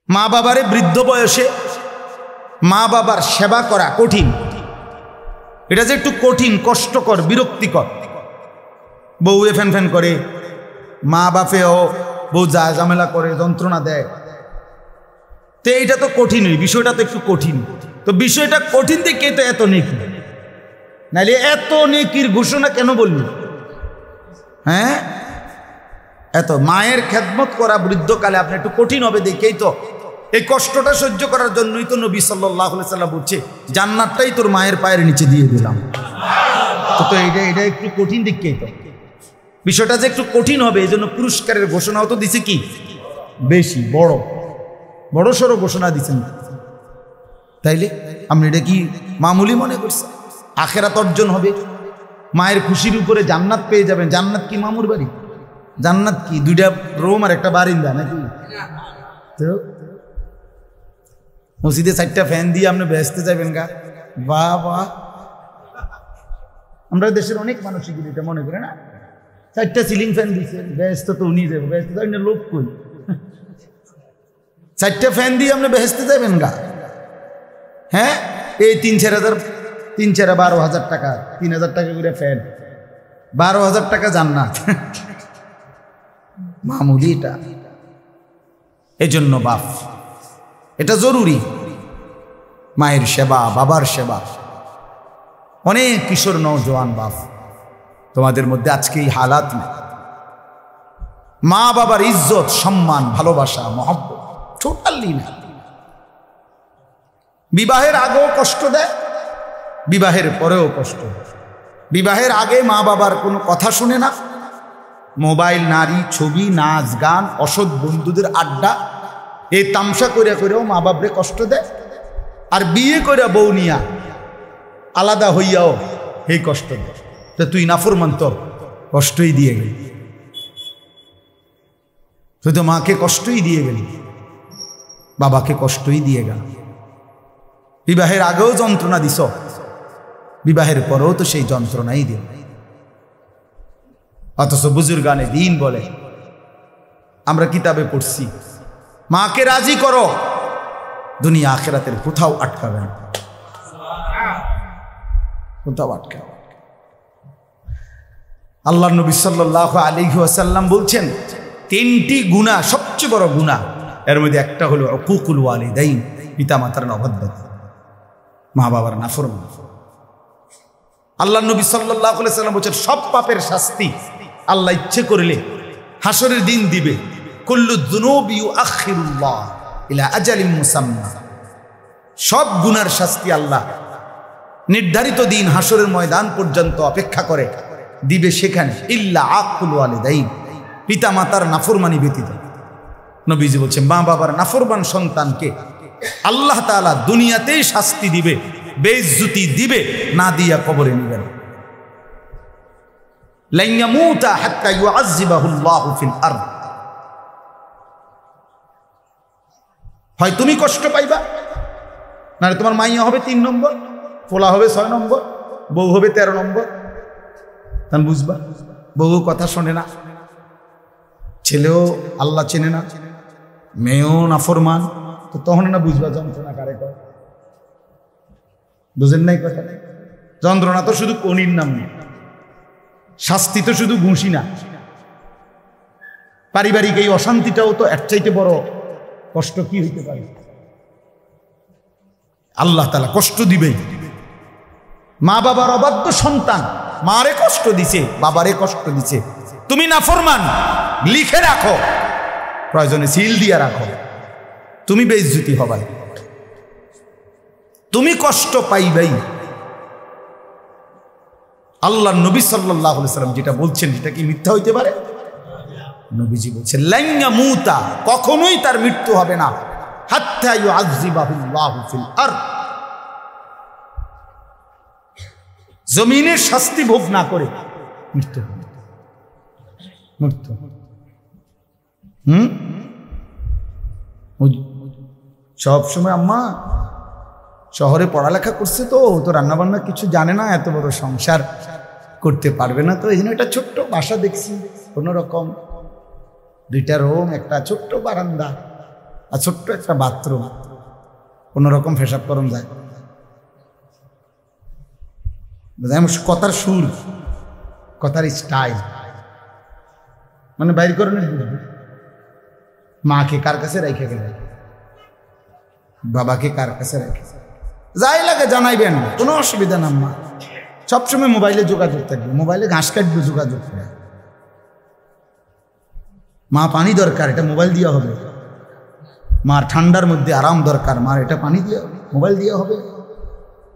মা বাবারে বৃদ্ধ বয়সে মা বাবার সেবা করা কঠিন। এটা যে একটু কঠিন, কষ্টকর, বিরক্তিকর। বউ ফ্যান ফ্যান করে, মা বাপেও বউ যা ঝামেলা করে, যন্ত্রণা দেয়। তো এইটা তো কঠিনই, বিষয়টা তো একটু কঠিন। তো বিষয়টা কঠিন দেখে তো এত নেকি, নাইলে এত নেকির ঘোষণা কেন বলল? হ্যাঁ, এত মায়ের খেদমত করা বৃদ্ধকালে আপনি একটু কঠিন হবে দেখেই তো এই কষ্টটা সহ্য করার জন্যই তো নবী সাল্লাল্লাহু আলাইহি সাল্লাম বলছে জান্নাতটাই তোর মায়ের পায়ের নিচে দিয়ে দিলাম। তো এটা একটু কঠিন দেখেই তো বিষয়টা যে একটু কঠিন হবে, এই জন্য পুরস্কারের ঘোষণাও তো দিছে কি বেশি বড় সড়ো ঘোষণা দিচ্ছেন। তাইলে আপনি এটা কি মামুলি মনে করছেন? আখেরাত অর্জন হবে, মায়ের খুশির উপরে জান্নাত পেয়ে যাবেন। জান্নাত কি মামুর বাড়ি? জান্নাত কি 2টা রুম আর একটা বারিন্দা নাকি? তো মসজিদে 4টা ফ্যান দিয়ে আপনি বেহেশতে যাবেন গা? বাহ বাহ, আমরা দেশের অনেক মানুষই এটা মনে করে না, 4টা সিলিং ফ্যান দিচ্ছে বেহেশতে, তো উনি যাবে বেহেশতে যাবেন, লোক কই? 4টা ফ্যান দিয়ে আপনি বেহেশতে যাবেন গা? হ্যাঁ, এই 12,000 টাকা, 3,000 টাকা করে ফ্যান, 12,000 টাকা জান্নাত। মামুলি এটা। এজন্য বাপ, এটা জরুরি। মায়ের সেবা, বাবার সেবা। অনেক কিশোর নওজোয়ান বাপ, তোমাদের মধ্যে আজকে এই হালাত নেই। মা বাবার ইজ্জত, সম্মান, ভালোবাসা, মহব্বত টোটালি না। বিবাহের আগেও কষ্ট দেয়, বিবাহের পরেও কষ্ট। বিবাহের আগে মা বাবার কোনো কথা শুনে না, মোবাইল, নারী, ছবি, নাচ, গান, অসৎ বন্ধুদের আড্ডা, এই তামসা করেও মা বাপরে কষ্ট দেয়। আর বিয়ে করে বউ নিয়া আলাদা হইয়াও এই কষ্ট দেয়। তো তুই নাফরমান, তোর কষ্টই দিয়ে গেলি, তুই তো মাকে কষ্টই দিয়ে গেলি, বাবাকে কষ্টই দিয়ে গেল। বিবাহের আগেও যন্ত্রণা দিছ, বিবাহের পরেও তো সেই যন্ত্রণাই দিল। অথচ বুজুর্গানে দিন বলে, আমরা কিতাবে পড়ছি, মাকে রাজি করো, দুনিয়া আখিরাতের কোথাও আটকাবে না, কোথাও আটকাবে। আল্লাহ নবী সাল্লাল্লাহু আলাইহি ওয়াসাল্লাম বলছেন 3টি গুনাহ সবচেয়ে বড় গুনাহ, এর মধ্যে একটা হলো উকুকুল ওয়ালিদাইন, পিতা মাতার অবাধ্যতা, মা বাবার নাফরমানি। আল্লাহ নবী সাল্লাল্লাহু আলাইহি ওয়াসাল্লাম বলছেন সব পাপের শাস্তি আল্লাহ ইচ্ছে করলে হাসরের দিন দিবে। কুল্লু যুনুবি ইউআখিরুল্লাহ ইলা আজালিন মুসাম্মা, সব গুনার শাস্তি আল্লাহ নির্ধারিত দিন হাসরের ময়দান পর্যন্ত অপেক্ষা করে দিবে, সেখানে ইল্লা আকুল ওয়ালিদাইন, পিতা মাতার নাফরমানি ব্যতীত। নবীজি বলছেন মা বাবার নাফরমান সন্তানকে আল্লাহ তাআলা দুনিয়াতেই শাস্তি দিবে, বেইজ্জতি দিবে, না দিয়া কবরে নিবেন। লা ইয়ামুতা হাত্তা ইউআযযিবাহুল্লাহু ফিল আরদ, হয় তুমি কষ্ট পাইবা, না তোমার মাইয়া হবে 3 নম্বর, পোলা হবে 6 নম্বর, বউ হবে 13 নম্বর। তখন বুঝবা বউ কথা শোনে না, ছেলেও আল্লাহ চেনে না, মেয়েও নাফরমান। তো তখন না বুঝবা যন্ত্রণা কারে কয়। বুঝেন নাই কথা? যন্ত্রণা তো শুধু কনির নাম নেই, শাস্তি তো শুধু ঘুষি না, পারিবারিক এই অশান্তিটাও তো এর চাইতে বড় কষ্ট কি হইতে পারে? আল্লাহ তাআলা কষ্ট দিবেই। মা বাবার অবাধ্য সন্তান মারে কষ্ট দিছে, বাবারে কষ্ট দিছে, তুমি নাফরমান, লিখে রাখো, প্রয়োজনে সিল দিয়ে রাখো, তুমি বেইজ্জতি হবাই, তুমি কষ্ট পাইবাই। আল্লাহ নবী সাল্লাল্লাহু আলাইহি ওয়াসাল্লাম যেটা বলছেন সেটা কি মিথ্যা হইতে পারে? নবীজি বলছেন লা ইয়ামুতা, কখনোই তার মৃত্যু হবে না, হাত্তা ইউআযযিবাহুল্লাহু ফিল আরদ, জমিনের শাস্তি ভোগ না করে মৃত্যু। মৃত্যু সব সময় আম্মা শহরে পড়ালেখা করছে, তো রান্না বান্না কিছু জানে না, এত বড় সংসার করতে পারবে না, তো এই জন্য একটা ছোট্ট বাসা দেখছি, কোনো রকম 2টা রুম, একটা ছোট্ট বারান্দা, আর ছোট্ট একটা বাথরুম, কোনোরকম পেশাব করন যায়। কথার সুর, কথার স্টাইল, মানে বাইর করেন। মাকে কার কাছে রেখে গেলে, বাবাকে কার কাছে রেখে, যাই লাগে জানাইবেন, কোনো অসুবিধা না। মা সবসময় মোবাইলে যোগাযোগ থাকবে, মোবাইলে ঘাস কাটবে, যোগাযোগ করে। মা পানি দরকার, এটা মোবাইল দিয়ে হবে। মার ঠান্ডার মধ্যে আরাম দরকার, মার এটা পানি দিয়ে হবে, মোবাইল দিয়ে হবে।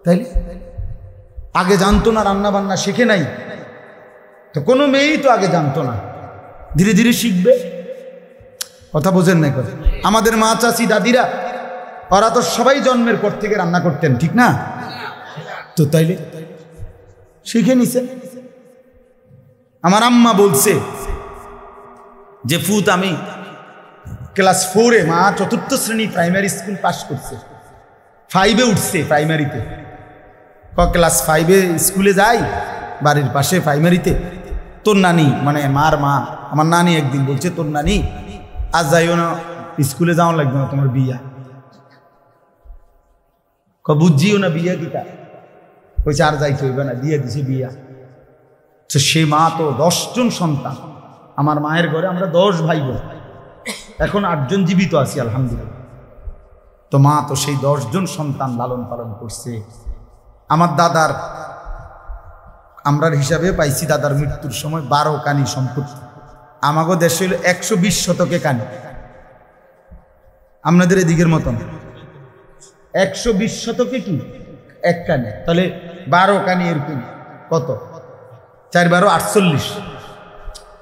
তাইলে আগে জানতো না, রান্না বান্না শিখে নাই তো, কোনো মেয়েই তো আগে জানতো না, ধীরে ধীরে শিখবে। কথা বোঝেন না? কথা, আমাদের মা, চাচি, দাদিরা, ওরা তো সবাই জন্মের পর থেকে রান্না করতেন, ঠিক না? তো তাইলে শিখে নিছে। আমার আম্মা বলছে যে ফুত আমি ক্লাস 4-এ, মা 4র্থ শ্রেণী প্রাইমারি স্কুল পাস করছে, 5-এ উঠছে প্রাইমারিতে। ক্লাস 5-এ স্কুলে যাই, বাড়ির পাশে প্রাইমারিতে। তোর নানি, মানে মার মা, আমার নানি একদিন বলছে, তোর নানি আজ যাইও না, স্কুলে যাওয়া লাগবে না, তোমার বিয়া। বুঝিও না বিয়া কিতা, কইছে আর যাইতে হইবে না, দিয়ে দিছে বিয়া। তো সে মা তো 10 জন সন্তান, আমার মায়ের ঘরে আমরা 10 ভাই বোন, এখন 8 জন জীবিত আছি আলহামদুলিল্লাহ। তো মা তো সেই 10 জন সন্তান লালন পালন করছে। আমার দাদার, আমরার হিসাবে পাইছি দাদার মৃত্যুর সময় 12 কানি সম্পত্তি। আমাগো দেশে হইল 120 শতকে কানি, আপনাদের এদিকের মতন 120 শতকে কি 1 কানি, তাহলে 12 কানি এরকম কত, 4-12 48,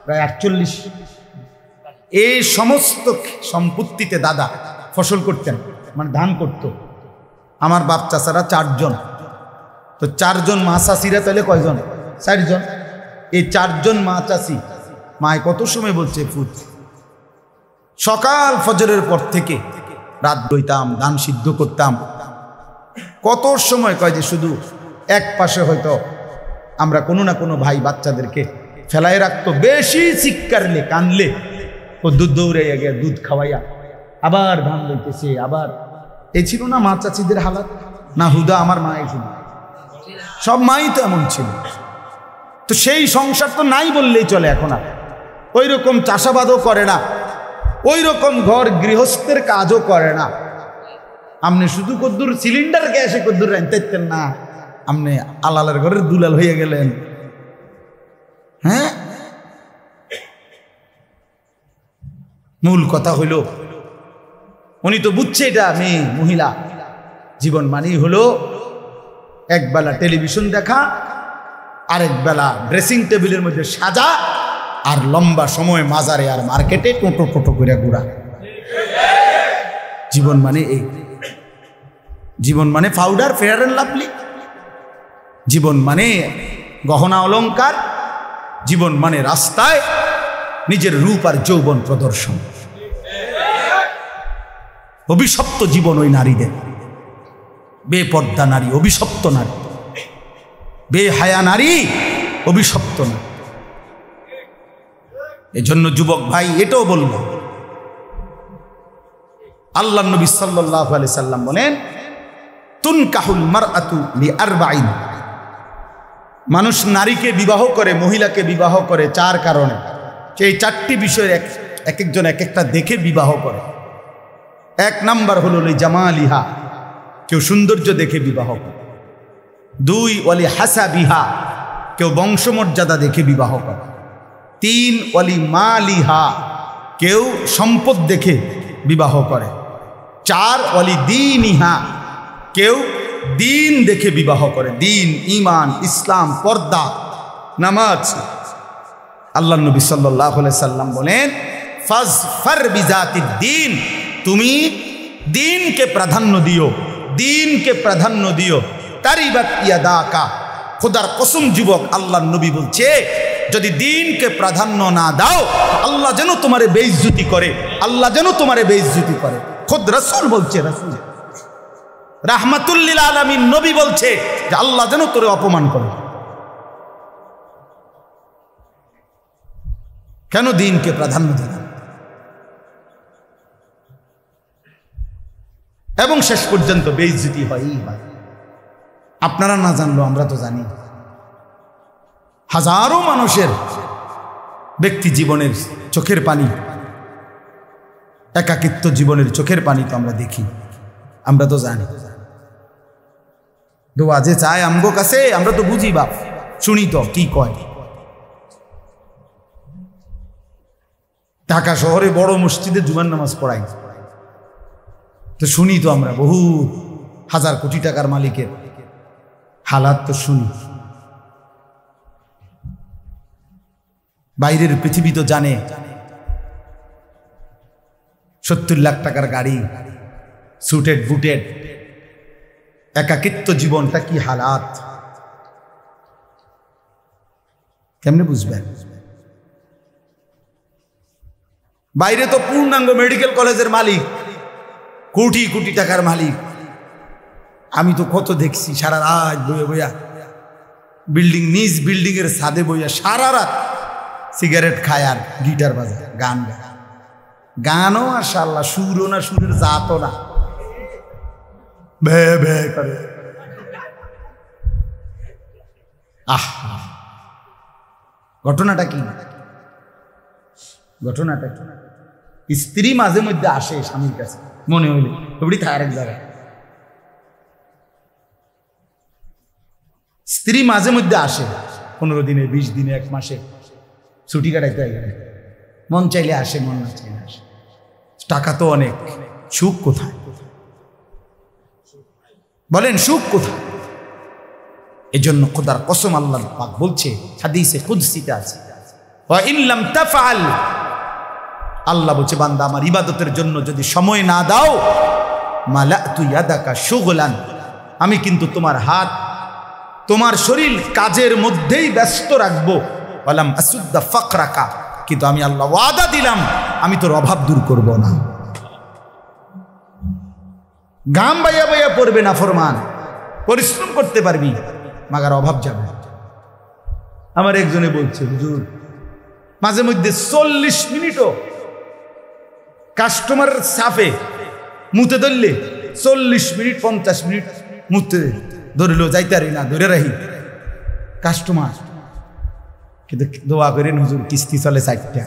প্রায় 48। এই সমস্ত সম্পত্তিতে দাদা ফসল করতেন, মানে ধান করত। আমার বাপ চাচারা 4 জন, তো 4 জন মা চাষিরা তাহলে কয়জন, 4 জন। এই 4 জন মা চাষি, মায় কত সময় বলছে ফুট, সকাল ফজরের পর থেকে রাত বইতাম, ধান সিদ্ধ করতাম। কত সময় কয় যে শুধু এক পাশে হয়তো আমরা কোনো না কোনো ভাই বাচ্চাদেরকে ফেলায় রাখতো, বেশি চিৎকারলে কানলে ও দুধ দৌড়াইয়া গিয়ে দুধ খাওয়াইয়া আবার ধান লইতেছে। আবার এই ছিল না মা চাচিদের হালাত, না হুদা আমার মায়ের, শুধু সব মাই তো এমন ছিল। তো সেই সংসার তো নাই বললেই চলে এখন। আর ওই রকম চাষাবাদও করে না, ওই রকম ঘর গৃহস্থের কাজও করে না। আপনি শুধু কদ্দুর সিলিন্ডার গ্যাসে কদ্দুর রাইতেন না, আপনি আলালের ঘরের দুলাল হয়ে গেলেন। হ্যাঁ, মূল কথা হইল উনি তো বুঝছে এটা মেয়ে মহিলা জীবন মানেই হলো একবেলা টেলিভিশন দেখা, আরেক বেলা ড্রেসিং টেবিলের মধ্যে সাজা, আর লম্বা সময় মাজারে আর মার্কেটে টোটো টোটো করে ঘোরা। জীবন মানে এই, জীবন মানে পাউডার, ফেয়ার অ্যান্ড লাভলি, জীবন মানে গহনা অলংকার, জীবন মানে রাস্তায় নিজের রূপ আর যৌবন প্রদর্শন। অভিশপ্ত জীবন ওই নারীদের, বেপর্দা নারী, অভিশপ্ত নারী, বেহায়া নারী, অভিশপ্ত নারী। এজন্য যুবক ভাই এটাও বলব, আল্লাহ নবী সাল্লাল্লাহু আলাইহি সাল্লাম বলেন, তুনকাহুল মারআতু লিআরবাঈন, মানুষ নারীকে বিবাহ করে, মহিলাকে বিবাহ করে 4 কারণে। সেই 4টি বিষয়ের এক একজন এক একটা দেখে বিবাহ করে। 1 নাম্বার হলো জামালিহা, কেউ সৌন্দর্য দেখে বিবাহ করে। 2 ওয়ালি হাসাবিহা, কেউ বংশমর্যাদা দেখে বিবাহ করে। 3 ওয়ালি মালিহা, কেউ সম্পদ দেখে বিবাহ করে। 4 ওয়ালি দীনিহা, কেউ দিন দেখে বিবাহ করে, দিন, ঈমান, ইসলাম, পর্দা, নামাজ। আল্লাহ নবী সাল্লাল্লাহু আলাইহি সাল্লাম বলেন, ফাজফার বিজাতিদ দ্বীন, তুমি দিনকে প্রাধান্য দিও, দিনকে প্রাধান্য দিও। তারিবাত ইয়াদাকা, খোদার কসম যুবক, আল্লাহ নবী বলছে যদি দিনকে প্রাধান্য না দাও, আল্লাহ যেন তোমারে বেইজ্জতি করে, আল্লাহ যেন তোমারে বেইজ্জতি করে। খোদ রাসূল বলছে, রাসূল রাহমাতুল লিল আলামিন নবী বলছে যে আল্লাহ যেন তোরে অপমান করে। কেন দিনকে প্রাধান্য দিলাম? এবং শেষ পর্যন্ত বেইজ্জতি হয়ই হয়। আপনারা না জানলো আমরা তো জানি। হাজারো মানুষের ব্যক্তি জীবনের চোখের পানি, একাকিত্ব জীবনের চোখের পানি তো আমরা দেখি, আমরা তো জানি। দোয়া যে চায় আমগো কাছে, আমরা তো বুঝি বাপ, শুনি তো কি কয়। ঢাকা শহরে বড় মসজিদে জুমার নামাজ পড়াই, তো শুনি তো আমরা বহু হাজার কোটি টাকার মালিকের হালাত তো শুনি। বাইরের পৃথিবী তো জানে 70 লাখ টাকার গাড়ি, সুটেড বুটেড, একাকিত্ব জীবনটা কি হালাত, কেমনে বুঝবেন? বাইরে তো পূর্ণাঙ্গ মেডিকেল কলেজের মালিক, কোটি কোটি টাকার মালিক। আমি তো কত দেখছি সারা রাত বইয়া বইয়া বিল্ডিং, নিজ বিল্ডিং এর ছাদে বইয়া সারা রাত সিগারেট খায় আর গিটার বাজায়, গান গায়। গানও মাশাআল্লাহ, সুরও না, সুরের জাতও না, ভে ভে করে। ঘটনাটা কি? ঘটনাটা কি? স্ত্রী মাঝে মধ্যে আসে স্বামীর কাছে, মনে হইলে এবারই থাকার এক জায়গায়। স্ত্রী মাঝে মধ্যে আসে 15 দিনে, 20 দিনে, 1 মাসে ছুটি কাটাইতে গেলে মন চাইলে আসে, মন না চাইলে আসে। টাকা তো অনেক, সুখ কোথায় বলেন? সুখ কোথায়? এজন্য খোদার কসম আল্লাহ পাক বলছে, হাদিসে কুদসিতে আছে, ওয়া ইন লাম তাফআল, আল্লাহ বলছে বান্দা আমার ইবাদতের জন্য যদি সময় না দাও, মালাতু ইয়াদাকা শুগলান, আমি কিন্তু তোমার হাত, তোমার শরীর কাজের মধ্যেই ব্যস্ত রাখবো। ওয়ালাম আসুদ্দা ফাকরাকা, কিন্তু আমি আল্লাহ ওয়াদা দিলাম আমি তোর অভাব দূর করব না। গাম বাইয়া বাইয়া পড়বে না ফরমান, পরিশ্রম করতে পারবি, মাগার অভাব যাবে। আমার একজনে বলছে, হুজুর মাঝে মধ্যে 40 মিনিটও কাস্টমার সাফে মুতে ধরলে 40 মিনিট 50 মিনিট মুতে ধরল, যাইতারি না, ধরে রাখি কাস্টমার, কিন্তু দোয়া করেন হুজুর কিস্তি চলে 4টা।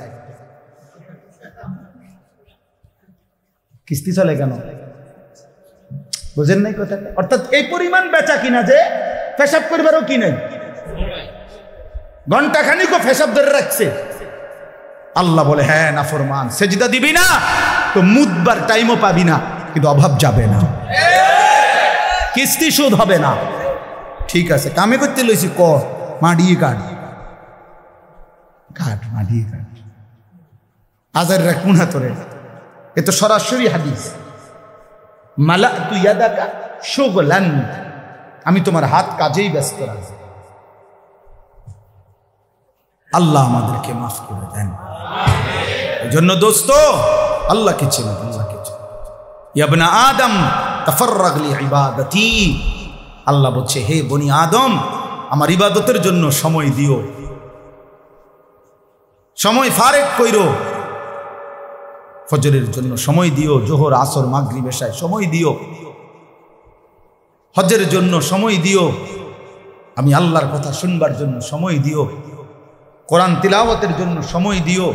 কিস্তি চলে কেন বুঝেন নাই কথা? অর্থাৎ এই পরিমাণ বেচা কিনা যে পেশাব করবারও কি নাই, ঘন্টা খানিকও পেশাব ধরে রাখছে। আল্লাহ বলে, হ্যাঁ নাফরমান, সেজদা দিবি না তো মুদবার টাইমও পাবি না, কিন্তু অভাব যাবে না, কিস্তি শোধ হবে না। ঠিক আছে, কামে করতে লইছি, কর, মাডিয়ে কাট, কাট মাডিয়ে কাট, আজার রাখ মুনা তোরে। এ তো সরাসরি হাদিস, মালাতু ইয়াদাকা শুগলান, আমি তোমার হাত কাজেই ব্যস্ত রাখি। আল্লাহ আমাদেরকে মাফ করে দেন। এই জন্য দোস্ত আল্লাহকে চেনো, আল্লাহকে চেনো। ইয়া ইবনা আদম তাফাররাগ লি ইবাদাতি, আল্লাহ বলছে হে বনি আদম আমার ইবাদতের জন্য সময় দিও, সময় ফারেক কইরো, ফজরের জন্য সময় দিও, জোহর আসর মাগরিব এশায় সময় দিও, হজের জন্য সময় দিও, আমি আল্লাহর কথা শুনবার জন্য সময় দিও, কোরআন তিলাওয়াতের জন্য সময় দিও,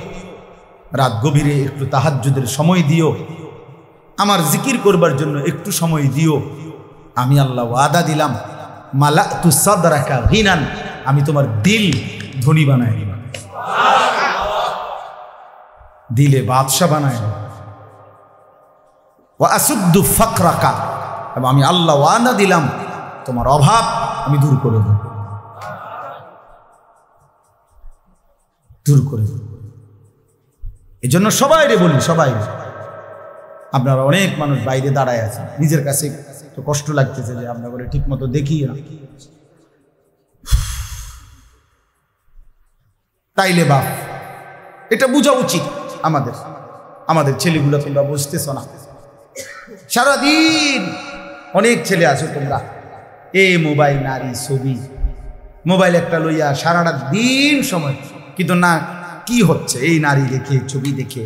রাত গভীরে একটু তাহাজ্জুদের সময় দিও, আমার জিকির করবার জন্য একটু সময় দিও। আমি আল্লাহ ওয়াদা দিলাম, মালাতু সাদরাকা গিনান, আমি তোমার দিল ধনী বানায় দিলাম, দিলে বাদশা বানায় দিলাম। ওয়া আসুদ্দু ফাকরাকা, এবং আমি আল্লাহ ওয়াদা দিলাম তোমার অভাব আমি দূর করে দেব, দূর করে দেব। এই জন্য সবাই রে বলি, সবাই, আপনারা অনেক মানুষ বাইরে দাঁড়ায় আছেন, নিজের কাছে তো কষ্ট লাগতেছে যে আপনার করে ঠিক মতো দেখি না, তাইলে বাপ এটা বোঝা উচিত আমাদের, আমাদের ছেলেগুলো তোমরা বুঝতেছ না। সারাদিন অনেক ছেলে আছো তোমরা, এ মোবাইল, নারী, ছবি, মোবাইল একটা লইয়া সারাটা দিন সময়, কিন্তু না কি হচ্ছে, এই নারী দেখে, ছবি দেখে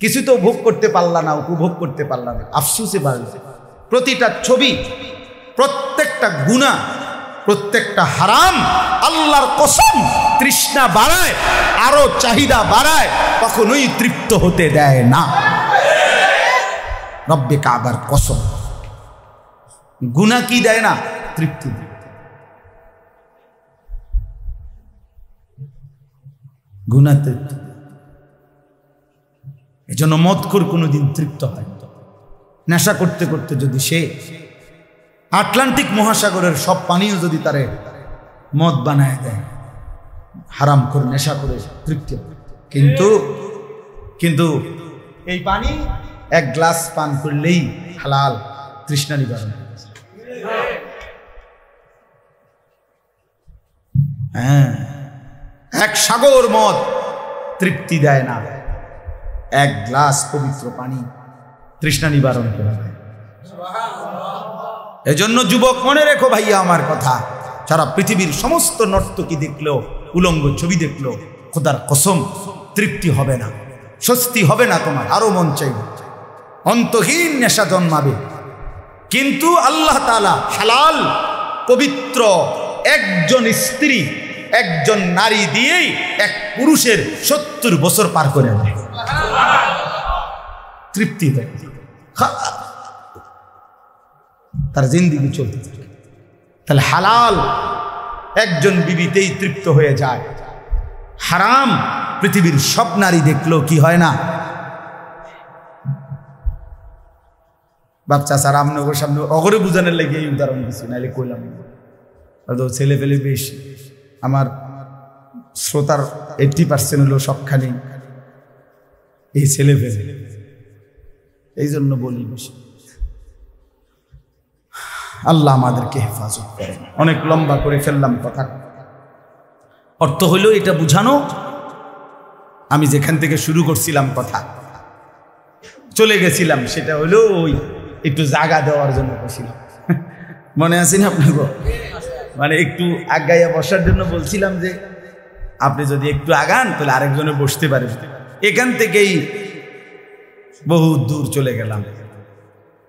কিছু তো ভোগ করতে পারলা না, উপভোগ করতে পারলা না, আফসোসে বাড়ল। প্রতিটা ছবি, প্রত্যেকটা গুনাহ, প্রত্যেকটা হারাম আল্লাহর কসম তৃষ্ণা বাড়ায়, আরো চাহিদা বাড়ায়, কখনোই তৃপ্ত হতে দেয় না। রব্বে কাবার কসম। গুনাহ কি দেয় না? তৃপ্তি দেয়। গুনাহ তৃপ্তি। এজন্য মদখোর কোনোদিন তৃপ্ত হয় না। নেশা করতে করতে যদি সে আটলান্টিক মহাসাগরের সব পানিও যদি তারে মদ বানায় দেয়, হারাম করে নেশা করে তৃপ্তি হয়। কিন্তু এই পানি এক গ্লাস পান করলেই হালাল, তৃষ্ণা নিবারণ। হ্যাঁ, এক সাগর মদ তৃপ্তি দেয় না, এক গ্লাস পবিত্র পানি তৃষ্ণা নিবারণ করে দেয়। এজন্য যুবক মনে রেখো ভাইয়া আমার কথা, সারা পৃথিবীর সমস্ত নর্তকী দেখলো, উলঙ্গ ছবি দেখলো, খোদার কসম তৃপ্তি হবে না, স্বস্তি হবে না, তোমার আরো মন চাইবে, অন্তহীন নেশা জন্মাবে। কিন্তু আল্লাহ তাআলা হালাল পবিত্র একজন স্ত্রী, একজন নারী দিয়েই এক পুরুষের 70 বছর পার করে দেয়, তৃপ্তি দেয়, তার জিন্দেগি চলতে থাকে। তাহলে হালাল একজন বিবিতেই তৃপ্ত হয়ে যায়, হারাম পৃথিবীর সব নারী দেখলো কি হয় না। বাচ্চা স্যার আমনগর সামনে অগরে বুঝানোর লাগে এই উদাহরণ দিচ্ছি, নাহলে কইলাম ছেলে পেলে বেশি। আমার শ্রোতার 80% হলো সবখানি এই ছেলে পেলে, এই জন্য বলি বেশি। আল্লাহ আমাদেরকে হেফাজত করেন। অনেক লম্বা করে ফেললাম কথা। অর্থ হইল এটা বুঝানো, আমি যেখান থেকে শুরু করছিলাম কথা চলে গেছিলাম, সেটা হইল ওই একটু জায়গা দেওয়ার জন্য বসছিলাম। মনে আছে না আপনাকে? মানে একটু আগাইয়া বসার জন্য বলছিলাম যে আপনি যদি একটু আগান তাহলে আরেকজনে বসতে পারে। এখান থেকেই বহু দূর চলে গেলাম।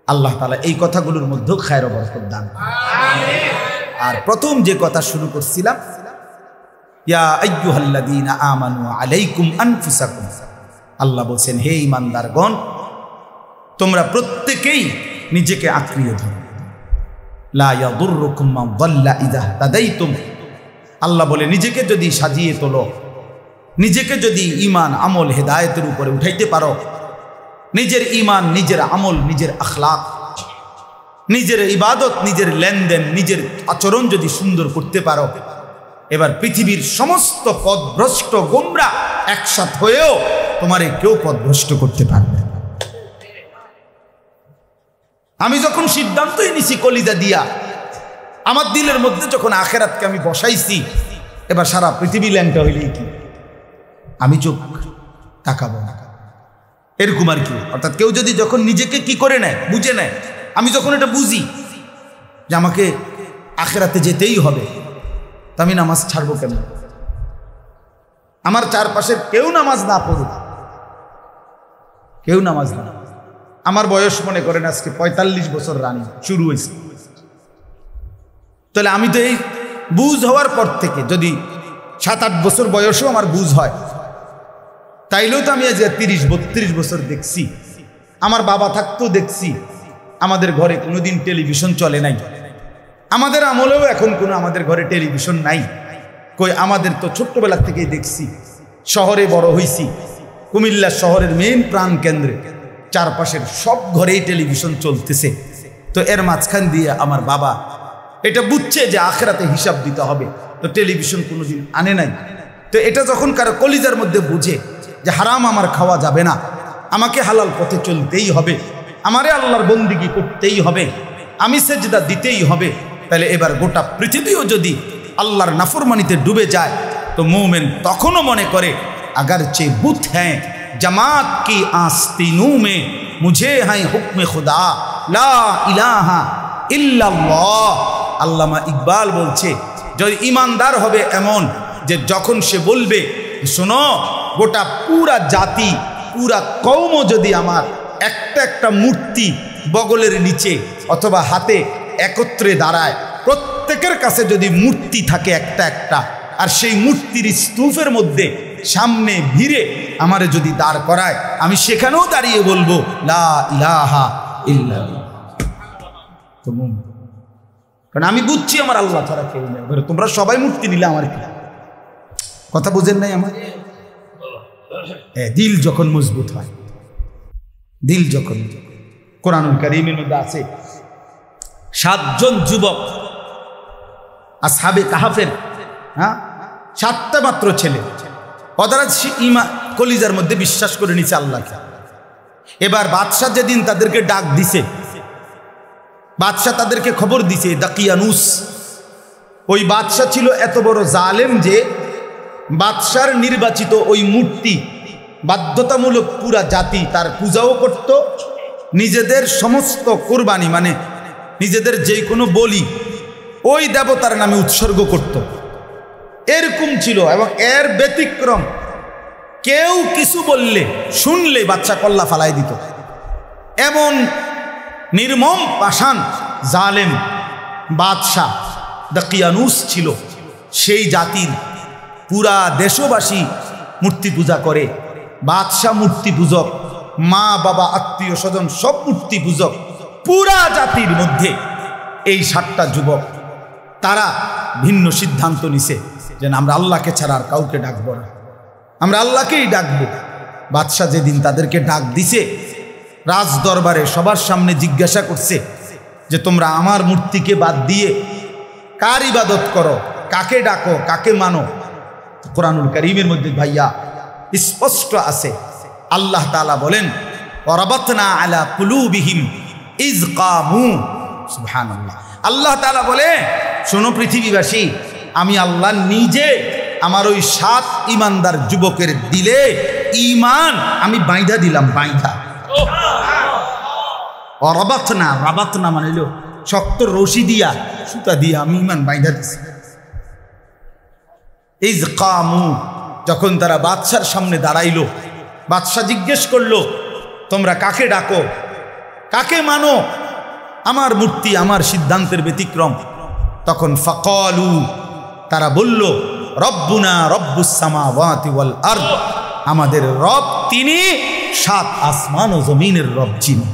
আল্লাহ তাআলা এই কথাগুলোর মধ্যেও খায়র বরকত দান। আর প্রথম যে কথা শুরু করছিলাম, ইয়া আইয়ুহাল্লাযীনা আমানু আলাইকুম আনফুসাকুম, আল্লাহ বলছেন হে ঈমানদারগণ তোমরা প্রত্যেকেই নিজেকে আঁকড়িয়ে ধরো। লা ইয়াদুররুকুম মান যাল্লা ইযা তাদাইতুম, আল্লাহ বলে নিজেকে যদি সাজিয়ে তোলো, নিজেকে যদি ঈমান আমল হেদায়েতের উপরে উঠাইতে পারো, নিজের ঈমান, নিজের আমল, নিজের আখলাক, নিজের ইবাদত, নিজের লেনদেন, নিজের আচরণ যদি সুন্দর করতে পারো, এবার পৃথিবীর সমস্ত পথভ্রষ্ট গোমরা একসাথ হয়েও তোমারে কেউ পথভ্রষ্ট করতে পারবে। আমি যখন সিদ্ধান্তই নিছি কলিজা দিয়া, আমার দিলের মধ্যে যখন আখেরাতকে আমি বসাইছি, এবার সারা পৃথিবী ল্যাংটা হইলেই কি আমি চোখ তাকাবো না, এরকম আর কি। অর্থাৎ কেউ যদি যখন নিজেকে কি করে নেয়, বুঝে নেয়, আমি যখন এটা বুঝি যে আমাকে আখেরাতে যেতেই হবে, তা আমি নামাজ ছাড়বো কেন? আমার চারপাশের কেউ নামাজ না পড়ুক, কেউ নামাজ না, আমার বয়স মনে করেন আজকে 45 বছর রানিং শুরু হয়েছে, তাহলে আমি তো এই বুঝ হওয়ার পর থেকে যদি 7-8 বছর বয়সও আমার বুঝ হয়, তাইলেও তো আমি আজ 30-32 বছর দেখছি। আমার বাবা থাকতেও দেখছি আমাদের ঘরে কোনোদিন টেলিভিশন চলে নাই, আমাদের আমলেও এখন কোনো আমাদের ঘরে টেলিভিশন নাই। কই আমাদের তো ছোট্টবেলা থেকেই দেখছি, শহরে বড় হইছি, কুমিল্লা শহরের মেইন প্রাণ কেন্দ্রে চারপাশের সব ঘরেই টেলিভিশন চলতেছে। তো এর মাঝখান দিয়ে আমার বাবা এটা বুঝছে যে আখেরাতে হিসাব দিতে হবে, তো টেলিভিশন কোনোদিন আনে নাই। তো এটা যখন কারো কলিজার মধ্যে বুঝে যে হারাম আমার খাওয়া যাবে না, আমাকে হালাল পথে চলতেই হবে, আমারে আল্লাহর বন্দিগি করতেই হবে, আমি সেজদা দিতেই হবে, তাহলে এবার গোটা পৃথিবীও যদি আল্লাহর নাফরমানিতে ডুবে যায়, তো মুমিন তখনও মনে করে अगर चे बुत हैं जमात की आस्तीनों में मुझे हैं हुक्म खुदा ला इलाहा इल्लल्लाह। আল্লামা ইকবাল বলছে যদি ইমানদার হবে এমন যে যখন সে বলবে শোনো গোটা পুরা জাতি পুরা কওমও যদি আমার একটা একটা মূর্তি বগলের নিচে অথবা হাতে একত্রে দাঁড়ায়, প্রত্যেকের কাছে যদি মূর্তি থাকে একটা একটা, আর সেই মূর্তির স্তূপের মধ্যে সামনে ভিড়ে আমারে যদি দাঁড় করায়, আমি সেখানেও দাঁড়িয়ে বলবো লা ইলাহা ইল্লাল্লাহ। কারণ আমি বুঝছি আমার আল্লাহ ছাড়া কেউ নেই। তোমরা সবাই মূর্তি নিলে আমার কি কথা বুঝেন নাই? আমার দিল যখন মজবুত হয়, দিল যখন, কোরআনুল কারীমের মধ্যে আছে 7 জন যুবক আসহাবে কাহাফের, 7টা মাত্র ছেলে, ওরা কলিজার মধ্যে বিশ্বাস করে নিছে আল্লাহকে। এবার বাদশাহ যেদিন তাদেরকে ডাক দিছে, বাদশাহ তাদেরকে খবর দিছে দাকিয়ানুস, ওই বাদশাহ ছিল এত বড় জালেম যে বাদশার নির্বাচিত ওই মূর্তি বাধ্যতামূলক পুরা জাতি তার পূজাও করত, নিজেদের সমস্ত কোরবানি মানে নিজেদের যে কোনো বলি ওই দেবতার নামে উৎসর্গ করত। এরকম ছিল। এবং এর ব্যতিক্রম, কেউ কিছু বললে শুনলে বাদশা কল্লা ফালাই দিত। এমন নির্মম পাষাণ জালেম বাদশাহ দাকিয়ানুস ছিল। সেই জাতির পুরা দেশবাসী মূর্তি পূজা করে, বাদশাহ মূর্তি পূজক, মা বাবা আত্মীয় স্বজন সব মূর্তি পূজক। পুরা জাতির মধ্যে এই 7টা যুবক তারা ভিন্ন সিদ্ধান্ত নিছে যে আমরা আল্লাহকে ছাড়া আর কাউকে ডাকবো না, আমরা আল্লাহকেই ডাকবো। বাদশাহ যেদিন তাদেরকে ডাক দিছে, রাজ দরবারে সবার সামনে জিজ্ঞাসা করছে যে তোমরা আমার মূর্তিকে বাদ দিয়ে কার ইবাদত করো, কাকে ডাকো, কাকে মানো? কোরআনুল কারীমের মধ্যে ভাইয়া স্পষ্ট আছে, আল্লাহ তাআলা বলেন ওয়ারাবাতনা আলা কুলুবিহিম ইয কামু। সুবহানাল্লাহ। আল্লাহ তাআলা বলে, শোনো পৃথিবীবাসী, আমি আল্লাহ নিজে আমার ওই 7 ইমানদার যুবকের দিলে ঈমান আমি বাইধা দিলাম, বাইধা। ওয়ারাবাতনা, রাবাতনা মানে হলো শক্ত রশি দিয়া, সুতা দিয়া আমি ঈমান বাইধা দিছি। ইয কামু, যখন তারা বাদশার সামনে দাঁড়াইলো, বাদশাহ জিজ্ঞেস করলো তোমরা কাকে ডাকো, কাকে মানো? আমার মূর্তি, আমার সিদ্ধান্তের ব্যতিক্রম। তখন ফাকালু, তারা বলল রব্বুনা রব্বুস সামাওয়াতি ওয়াল আরদ, আমাদের রব তিনি 7 আসমান ও জমিনের রব যিনি।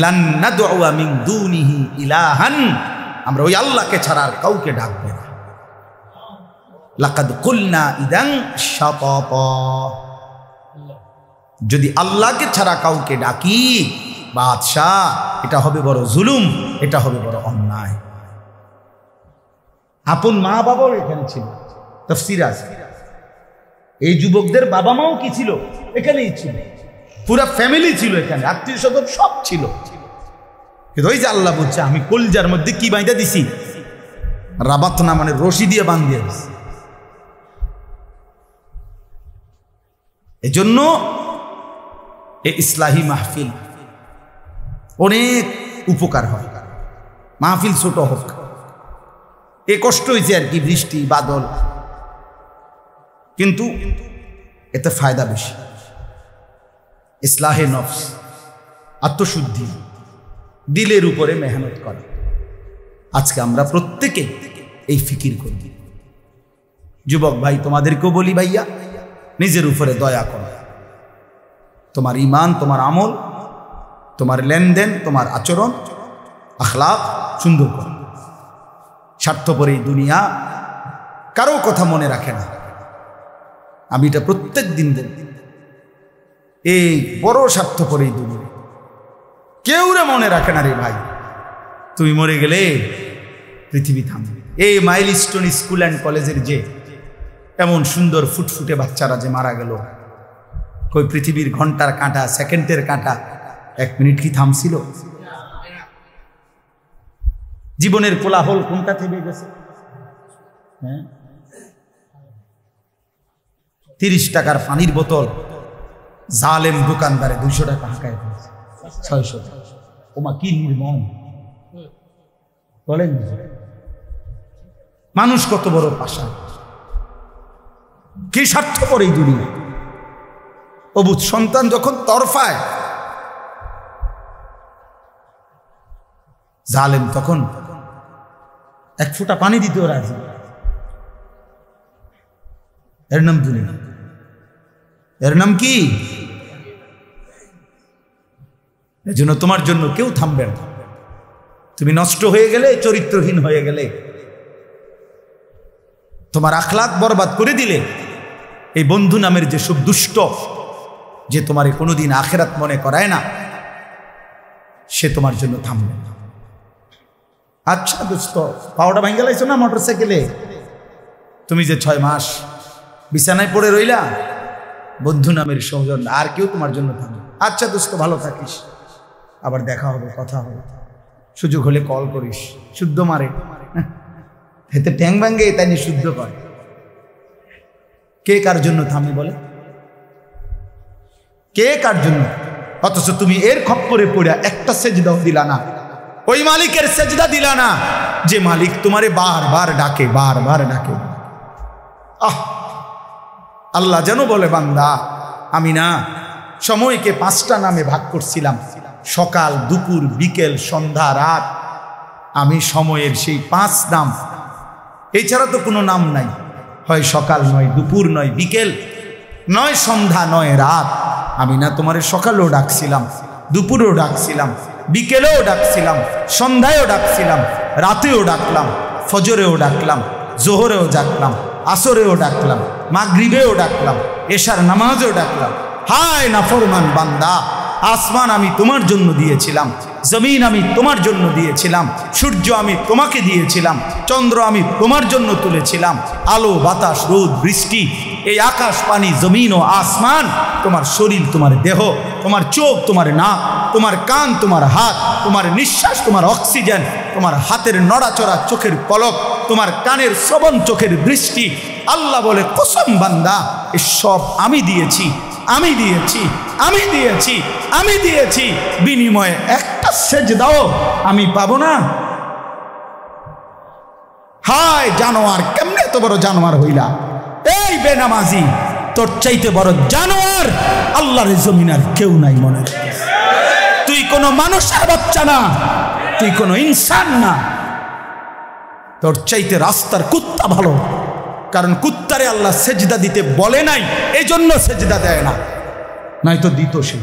লান নাদউ মিন দুনিহি ইলাহান, আমরা ওই আল্লাহকে ছাড়া আর কাউকে ডাকব না। লাকাদ কুলনা ইদান শাতাতা, যদি আল্লাহকে ছাড়া কাউকে ডাকি বাদশাহ, এটা হবে বড় জুলুম, এটা হবে বড় অন্যায়। আপন মা বাবাও এখানে ছিল, তাফসীর আছে। এই যুবকদের বাবা মাও কি ছিল? এখানেই ছিল, পুরা ফ্যামিলি ছিল এখানে, আত্মীয় স্বজন সব ছিল। কিন্তু ওই যে আল্লাহ বলছে আমি কলজার মধ্যে কি বাইন্ধা দিছি? রাবাতনা মানে রশি দিয়ে বাঁধিয়ে দিছি। এজন্য এই ইসলাহি মাহফিল অনেক উপকার হয়। মাহফিল ছোট হোক, এ কষ্ট হয়েছে আর কি, বৃষ্টি বাদল, কিন্তু এতে ফায়দা বেশি। ইসলাহে নফস, আত্মশুদ্ধি, দিলের উপরে মেহনত করা। আজকে আমরা প্রত্যেকে এই ফিকির করি। যুবক ভাই, তোমাদেরকেও বলি ভাইয়া, নিজের উপরে দয়া করো। তোমার ঈমান, তোমার আমল, তোমার লেনদেন, তোমার আচরণ, আখলাক সুন্দর করো। স্বার্থপর এই দুনিয়া কারো কথা মনে রাখে না। আমি এটা প্রত্যেক দিন বলি, এই বড় স্বার্থপর এই দুনিয়া কেউ রে মনে রাখে না রে ভাই। তুমি মরে গেলে পৃথিবী থামবে। এই মাইলস্টোন স্কুল অ্যান্ড কলেজের যে এমন সুন্দর ফুটফুটে বাচ্চারা যে মারা গেল, কই পৃথিবীর ঘন্টার কাঁটা, সেকেন্ডের কাঁটা 1 মিনিট কি থামছিল? জীবনের কোলাহল কোনটা থেমে গেছে? 30 টাকার পানির বোতল জালেম দোকানদারে 200 টাকা হাঁকায় ফেলছে, 600 টাকা। ওমা কি নির্মম বলেন। মানুষ কত বড় পাষাণ, কি স্বার্থপর এই দুনিয়া। অবুঝ সন্তান যখন তরফায়, জালেম তখন এক ফোঁটা পানি দিতেও রাজি। এর নাম দুনিয়া, এর নাম কি? এজন্য তোমার জন্য কেউ থামবে না। তুমি নষ্ট হয়ে গেলে, চরিত্রহীন হয়ে গেলে, তোমার আখলাক বরবাদ করে দিলে, এই বন্ধু নামের যে সব দুষ্ট, যে তোমারে কোনোদিন আখেরাত মনে করায় না, সে তোমার জন্য থামবে না। আচ্ছা দোস্ত, পাওয়াটা ভাঙ্গা লাইছো না মোটরসাইকেলে? তুমি যে 6 মাস বিছানায় পড়ে রইলা, বন্ধু নামের সৌজন আর কেউ তোমার জন্য থামবে। আচ্ছা দোস্ত, ভালো থাকিস, আবার দেখা হবে, কথা হবে, সুযোগ হলে কল করিস। শুদ্ধ মারে, হেতে ট্যাং ভাঙ্গে, তাই নিয়ে শুদ্ধ করে। কে কার জন্য থামে বলে? কে কার জন্য? অথচ তুমি এর খপ্পরে পড়ে একটা সেজদাও দিলা না, ওই মালিকের সেজদা দিলা না যে মালিক তোমারে বারবার ডাকে, বারবার ডাকে। আল্লাহ যেন বলে, বান্দা আমি না সময়কে 5টা নামে ভাগ করছিলাম, সকাল, দুপুর, বিকেল, সন্ধ্যা, রাত। আমি সময়ের সেই 5 নাম, এছাড়া তো কোনো নাম নাই। হয় সকাল নয়, দুপুর নয়, বিকেল নয়, সন্ধ্যা নয়, রাত। আমি না তোমারে সকালেও ডাকছিলাম, দুপুরেও ডাকছিলাম, বিকেলেও ডাকছিলাম, সন্ধ্যায়ও ডাকছিলাম, রাতেও ডাকলাম, ফজরেও ডাকলাম, জোহরেও ডাকলাম, আসরেও ডাকলাম, মাগরিবেও ডাকলাম, এশার নামাজেও ডাকলাম। হায় নাফরমান বান্দা, আসমান আমি তোমার জন্য দিয়েছিলাম, জমিন আমি তোমার জন্য দিয়েছিলাম, সূর্য আমি তোমাকে দিয়েছিলাম, চন্দ্র আমি তোমার জন্য তুলেছিলাম, আলো, বাতাস, রোদ, বৃষ্টি, এই আকাশ, পানি, জমিন ও আসমান, তোমার শরীর, তোমার দেহ, তোমার চোখ, তোমার নাক, তোমার কান, তোমার হাত, তোমার নিঃশ্বাস, তোমার অক্সিজেন, তোমার হাতের নড়াচড়া, চোখের পলক, তোমার কানের শ্রবণ, চোখের দৃষ্টি। আল্লাহ বলে, কসম বান্দা, এসব আমি দিয়েছি, আমি দিয়েছি, আমি দিয়েছি, আমি দিয়েছি, বিনিময়ে একটা সেজদাও আমি পাবো না? হায় জানোয়ার, কেমনে এত বড় জানোয়ার হইলা? এই বেনামাজি, তোর চাইতে বড় জানোয়ার আল্লাহর জমিনের কেউ নাই। মনে তুই কোনো মানুষের বাচ্চা না, তুই কোনো ইনসান না, তোর চাইতে রাস্তার কুত্তা ভালো। কারণ কুত্তারে আল্লাহ সেজদা দিতে বলে নাই, এই জন্য সেজদা দেয় না, নয়তো দিত সে।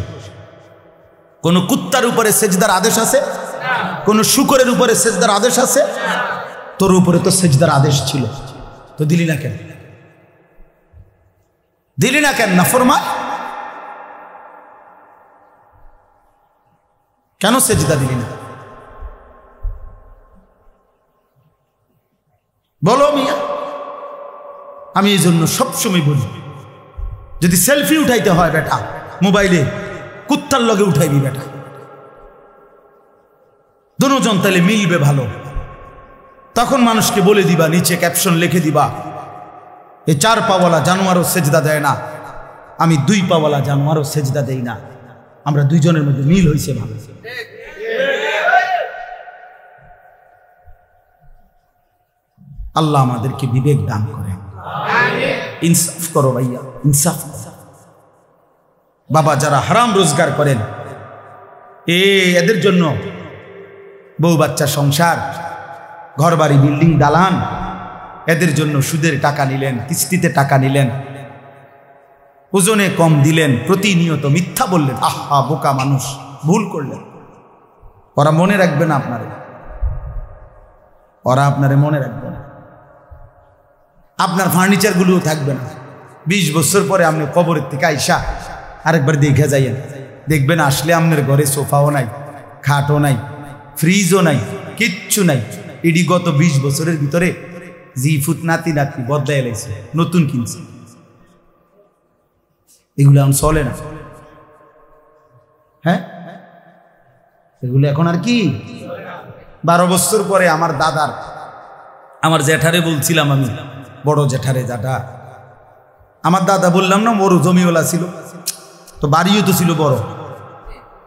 কোন কুত্তার উপরে সেজদার আদেশ আছে? কোন শুকরের উপরে সেজদার আদেশ আছে? তোর উপরে তো সেজদার আদেশ ছিল, তো দিলি না কেন? দিলি না কেন নাফরমান? কেন সেজদা দিলি না? বলো মিয়া। আমি এই জন্য সবসময় বলি, যদি সেলফি উঠাইতে হয় বেটা মোবাইলে, কুত্তার লগে উঠাইবি বেটা, দুজন তাহলে মিলবে ভালো। তখন মানুষকে বলে দিবা, নিচে ক্যাপশন লিখে দিবা, এই 4 পাওয়ালা জানোয়ারও সেজদা দেয় না, আমি 2 পাওয়ালা জানোয়ারও সেজদা দেই না, আমরা দুইজনের মধ্যে মিল হয়েছে ভালো। আল্লাহ আমাদেরকে বিবেক দান করে। ইনসাফ করো ভাইয়া, ইনসাফ। বাবা যারা হারাম রোজগার করেন, এদের জন্য বউ বাচ্চা, সংসার, ঘরবাড়ি, বিল্ডিং, দালান, এদের জন্য সুদের টাকা নিলেন, কিস্তিতে টাকা নিলেন, ওজনে কম দিলেন, প্রতিনিয়ত মিথ্যা বললেন। আহা বোকা মানুষ, ভুল করলেন। ওরা মনে রাখবে না আপনারে, ওরা আপনারে মনে রাখবে না। আপনার ফার্নিচারগুলোও থাকবে না। 20 বছর পরে আপনি কবরের থেকে আইসা আরেকবার দেখে যাইয়েন, দেখবেন আসলে আপনার ঘরে সোফাও নাই, খাটও নাই, ফ্রিজও নাই, কিচ্ছু নাই। এডি গত 20 বছরের ভিতরে জি ফুট নাতি নাতি বদলাই এলাইছে, নতুন কিনছে। এগুলো এখন চলে না। হ্যাঁ, এগুলো এখন আর কি। 12 বছর পরে আমার দাদার, আমার জ্যাঠারে বলছিলাম, আমি বড় জ্যাঠারে, যাটা আমার দাদা বললাম না, বড় জমিওয়ালা ছিল, তো বাড়িও তো ছিল বড়,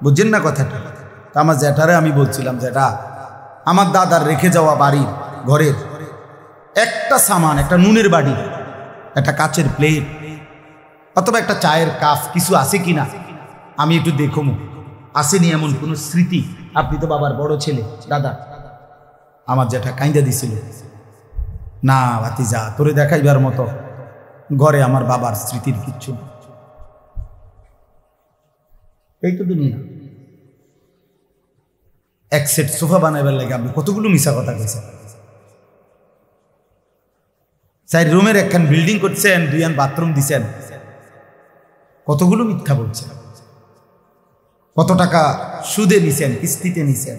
বুঝছেন না কথাটা? তো আমার জ্যাঠারে আমি বলছিলাম, জ্যাঠা আমার দাদার রেখে যাওয়া বাড়ির ঘরের একটা সামান, একটা নুনের বাড়ি, একটা কাচের প্লেট, অথবা একটা চায়ের কাপ কিছু আছে কিনা আমি একটু দেখো, আসেনি এমন কোনো স্মৃতি? আপনি তো বাবার বড় ছেলে, দাদা, আমার যেটা কাইন্দা দিছিল, না ভাতিজা তোরে দেখাইবার মতো ঘরে আমার বাবার স্মৃতির কিচ্ছু না। এই তো দুনিয়া। এক সেট সোফা বানাইবার লাগে আপনি কতগুলো মিশা কথা কইছেন। 4 রুমের একখান বিল্ডিং করছেন, 2 বাথরুম দিছেন, কতগুলো মিথ্যা বলছেন। কত টাকা সুদে নিছেন, কিস্তিতে নিছেন,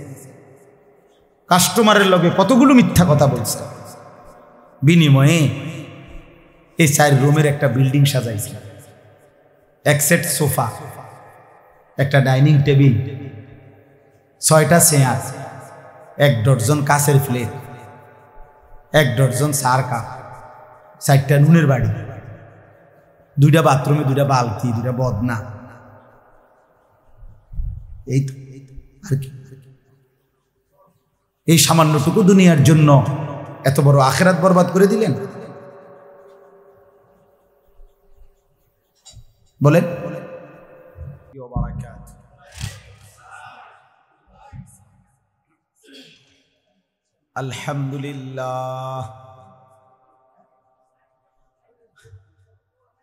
কাস্টমারের লগে কতগুলো মিথ্যা কথা বলছেন। বিনিময়ে এই 4 রুমের একটা বিল্ডিং সাজাইছে, এক সেট সোফা, একটা ডাইনিং টেবিল, 6টা চেয়ার, 1 ডজন কাঁচের প্লেট, 1 ডজন চার কাপ, 4টা নুনের বাড়ি, 2টা বাথরুমে 2টা বালতি, 2টা বদনা। এই তো আর কি? এই সামান্যটুকু দুনিয়ার জন্য এত বড় আখিরাত বরবাদ করে দিলেন। বলেন আলহামদুলিল্লাহ,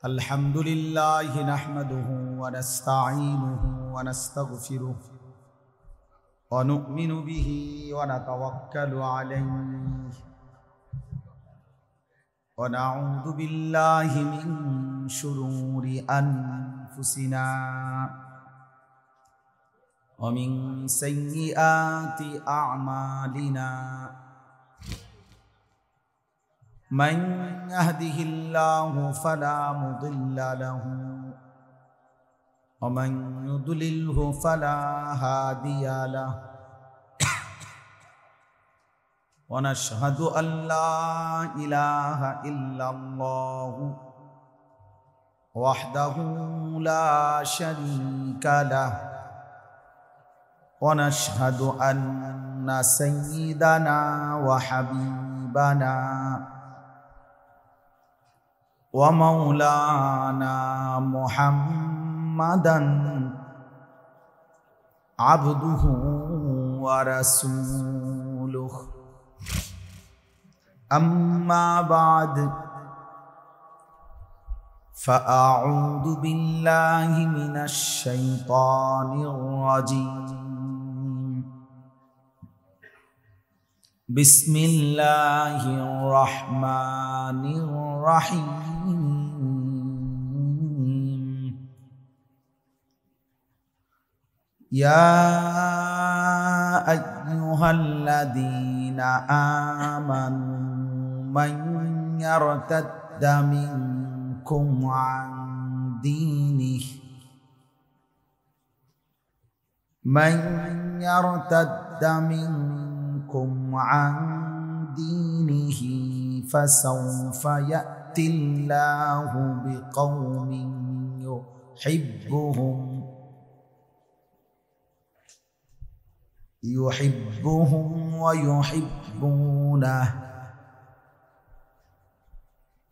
আলহামদুলিল্লাহ নাহমাদুহু ওয়া নাস্তাঈনুহু ওয়া নাস্তাগফিরুহু ওয়া নু'মিনু বিহি ওয়া নাতাওয়াক্কালু আলাইহি ওয়া নাউযু বিল্লাহি মিন শুরুরি আনফুসিনা ওয়া মিন সাইয়্যিআতি আ'মালিনা। من يهده الله فلا مضل له ومن يضلله فلا هادي له ونشهد أن لا إله إلا الله وحده لا شريك له ونشهد أن سيدنا وحبيبنا ومولانا محمدا عبده ورسوله أما بعد فأعوذ بالله من الشيطان الرجيم. بسم الله الرحمن الرحيم. يا أيها الذين آمنوا من يرتد منكم عن دينه من يرتد منكم عن دينه فسوف يأتي الله بقوم يحبهم ويحبونه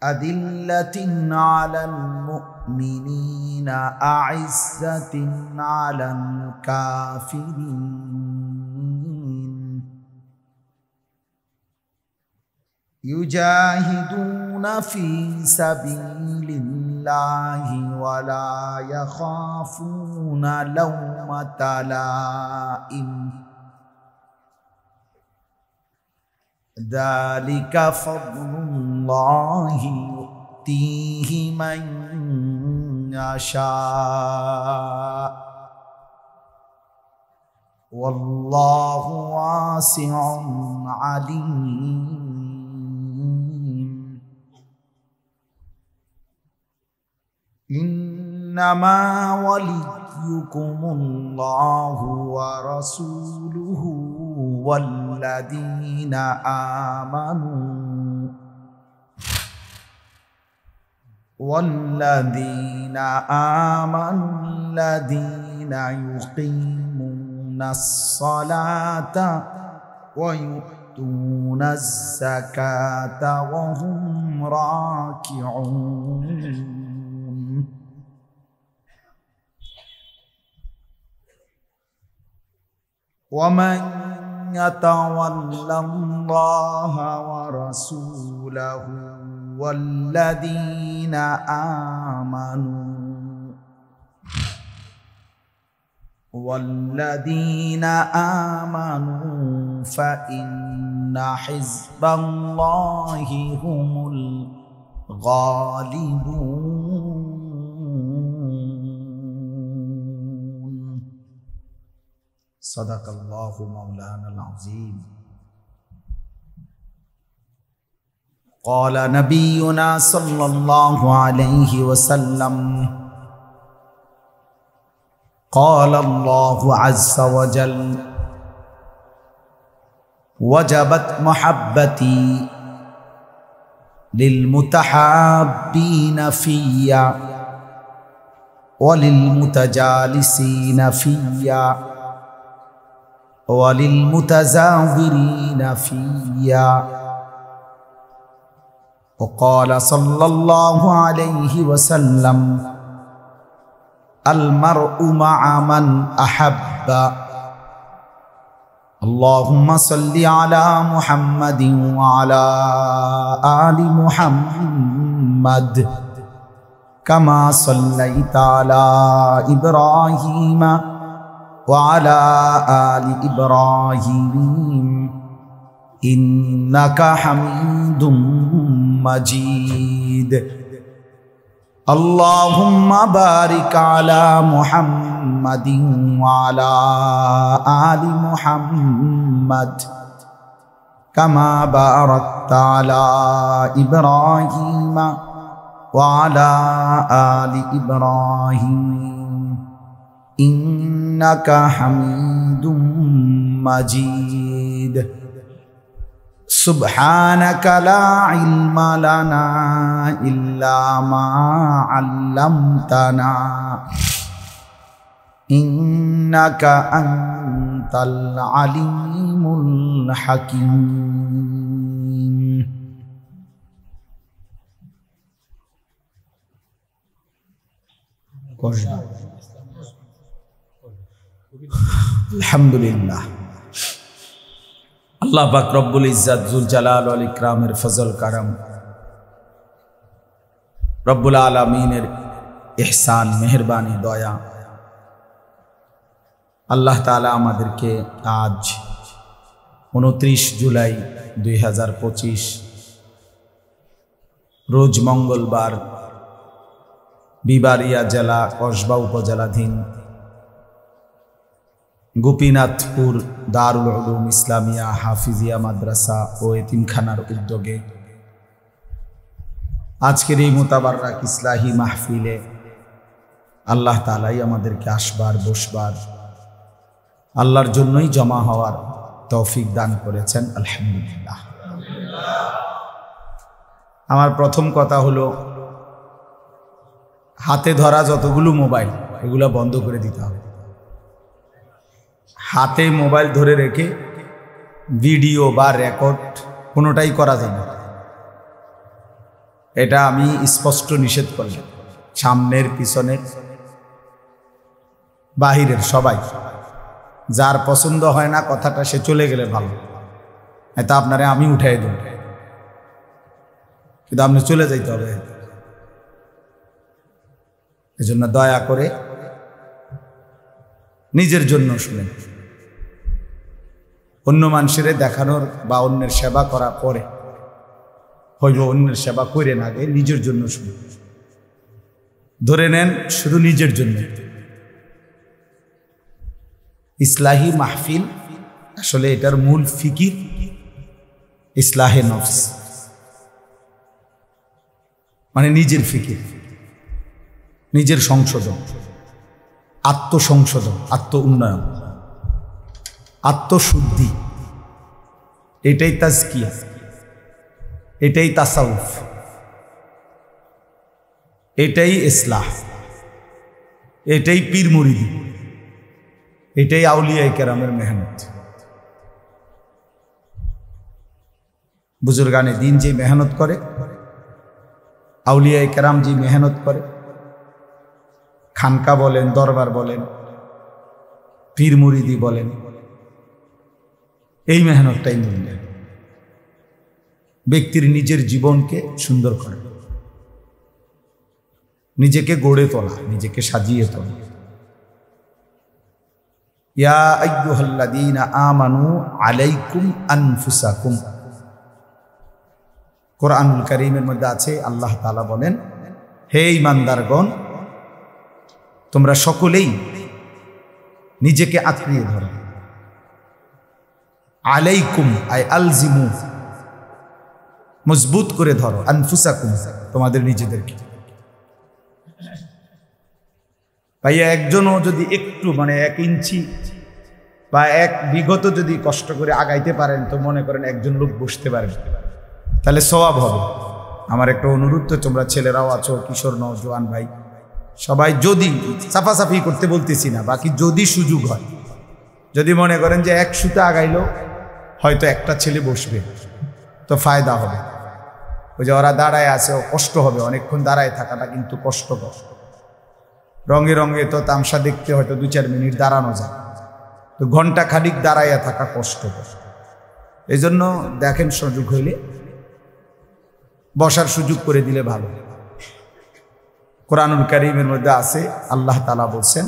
أذلة على المؤمنين أعزة على الكافرين يجاهدون في سبيل الله ولا يخافون لومة لائم ذلك فضل الله يؤتيه من يشاء والله واسع عليم. إنما وليكم الله ورسوله والذين آمنوا الذين يقيمون الصلاة ويؤتون الزكاة وهم راكعون. ومن يتول الله ورسوله والذين آمنوا فإن حزب الله هم الغالبون صدق الله مولانا العظيم قال نبينا صلى الله عليه وسلم قال الله عز وجل وجبت محبتي للمتحابين فيا وللمتجالسين فيا وللمتزاورين فيا وقال صلى الله عليه وسلم المرء مع من أحب اللهم صل على محمد وعلى آل محمد كما صليت على إبراهيم وعلى آل إبراهيم إنك حميد مجيد اللهم بارك على محمد وعلى آل محمد كما باركت على إبراهيم وعلى آل إبراهيم إنك حميد مجيد سبحانك لا علم لنا إلا ما علمتنا إنك أنت العليم الحكيم الحمد لله আল্লাহ পাক রব্বুল ইজ্জাত জুল জালাল ওয়াল ইকরামের ফজল কারাম রব্বুল আলামিনের ইহসান মেহেরবানি দয়া আল্লাহ তাআলা আমাদেরকে আজ 29 জুলাই 2025 রোজ মঙ্গলবার বিবারিয়া জেলা কসবা উপজেলাধীন গোপীনাথপুর দারুল উলুম ইসলামিয়া হাফিজিয়া মাদ্রাসা ও এতিমখানার উদ্যোগে আজকের এই মুতাবাররাক ইসলাহি মাহফিলে আল্লাহ তাআলাই আমাদেরকে আসবার বসবার আল্লাহর জন্যই জমা হওয়ার তৌফিক দান করেছেন আলহামদুলিল্লাহ। আমার প্রথম কথা হলো হাতে ধরা যতগুলো মোবাইল এগুলো বন্ধ করে দিতে হবে। হাতে মোবাইল ধরে রেখে ভিডিও বা রেকর্ড কোনোটাই করা যাবে না, এটা আমি স্পষ্ট নিষেধ করলাম। সামনের পিছনের বাহিরের সবাই, যার পছন্দ হয় না কথাটা সে চলে গেলে ভালো, এটা আপনারে আমি উঠাই দেব, কিন্তু আপনি চলে যাইতে হবে। এজন্য দয়া করে নিজের জন্য শুনেন, অন্য মানুষের দেখানোর বা অন্যের সেবা করা পরে হইব, অন্যের সেবা করে না আগে নিজের জন্য শুনুন। ধরে নেন শুধু নিজের জন্য। ইসলাহি মাহফিল আসলে এটার মূল ফিকির ইসলাহে নফস, মানে নিজের ফিকির, নিজের সংশোধন, আত্মসংশোধন, আত্ম উন্নয়ন, আত্মশুদ্ধি, এটাই তাজকিয়া, এটাই তাসাউফ, এটাই ইসলাহ, এটাই পীর মুরিদি, এটাই আউলিয়া কেরামের মেহনত। বুজুর্গানে দিন যে মেহনত করে, আউলিয়া কেরাম যে মেহনত করে, খানকা বলেন, দরবার বলেন, পীর মুরিদি বলেন, এই মেহনতটাই মূল্য। ব্যক্তির নিজের জীবনকে সুন্দর করে, নিজেকে গড়ে তোলা, নিজেকে সাজিয়ে তোলা। ইয়া আইয়ুহাল্লাযীনা আমানু আলাইকুম আনফুসাকুম। কোরআনুল কারীমের মধ্যে আছে, আল্লাহ তাআলা বলেন, হে ঈমানদারগণ, তোমরা সকলেই নিজেকে আঁকড়িয়ে ধরো। আলাইকুম আই আলজিমু, মজবুত করে ধরো। আনফুসাকুম, তোমাদের নিজেদেরকে। ভাইয়া একজনও যদি একটু মানে 1 ইঞ্চি বা 1 বিঘত যদি কষ্ট করে আগাইতে পারেন, তো মনে করেন একজন লোক বসতে পারবে, তাহলে সওয়াব হবে। আমার একটা অনুরোধ, তো তোমরা ছেলেরাও আছো, কিশোর নওজোয়ান ভাই, সবাই যদি সাফাসাফি করতে বলতেছি না, বাকি যদি সুযোগ হয়, যদি মনে করেন যে 1 সুতা আগাইলো হয়তো একটা ছেলে বসবে, তো ফায়দা হবে। ওই যে ওরা দাঁড়ায় আছে, কষ্ট হবে, অনেকক্ষণ দাঁড়ায় থাকাটা কিন্তু কষ্টকর। রঙে রঙে তো তামসা দেখতে হয়তো 2-4 মিনিট দাঁড়ানো যায়, তো ঘন্টা খানিক দাঁড়াইয়া থাকা কষ্টকর। এই জন্য দেখেন সুযোগ হইলে বসার সুযোগ করে দিলে ভালো। কোরআনুল কারীমের মধ্যে আছে, আল্লাহ তাআলা বলছেন,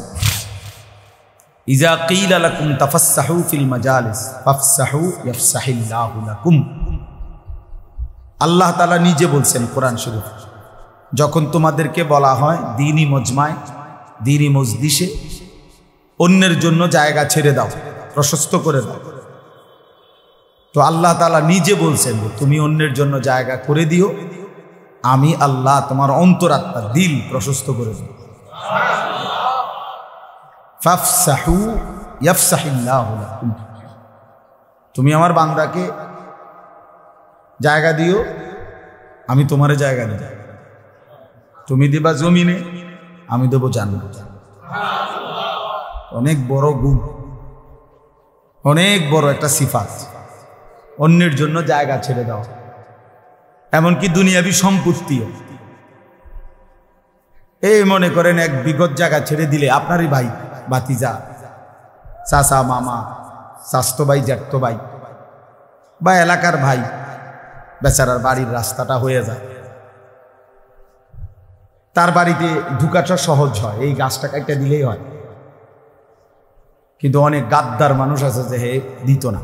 ইজা কিলা লাকুম তাফাসসাহু ফিল মাজালিস ফাফসাহু ইয়াফসাহিল্লাহু লাকুম। আল্লাহ তাআলা নিজে বলছেন কোরআন শরীফ, যখন তোমাদেরকে বলা হয় দ্বীনি মজমায়, দ্বীনি মজলিসে অন্যের জন্য জায়গা ছেড়ে দাও, প্রশস্ত করে দাও, তো আল্লাহ তাআলা নিজে বলছেন তুমি অন্যের জন্য জায়গা করে দিও, আমি আল্লাহ তোমার অন্তরাত্মা দিল প্রশস্ত করে দেব। ফাফসাহু ইয়াফসাহিল্লাহু লাকুম, তুমি আমার বান্দাকে জায়গা দিও, আমি তোমারে জায়গা দেব। তুমি দিবা জমিনে, আমি দেব জান্নাত। অনেক বড় গুণ, অনেক বড় একটা সিফাত, অন্যের জন্য জায়গা ছেড়ে দাও। এমনকি দুনিয়াবি সম্পত্তিও, এই মনে করেন 1 বিঘত জায়গা ছেড়ে দিলে আপনারই ভাই, ভাতিজা, চাচা, মামা, চাচতো ভাই, জ্যাঠতো ভাই বা এলাকার ভাই, বেচারার বাড়ির রাস্তাটা হয়ে যায়, তার বাড়িতে ঢুকাটা সহজ হয়, এই গাছটা কাটতে দিলেই হয়। কিন্তু অনেক গাদ্দার মানুষ আছে যে হে দিত না,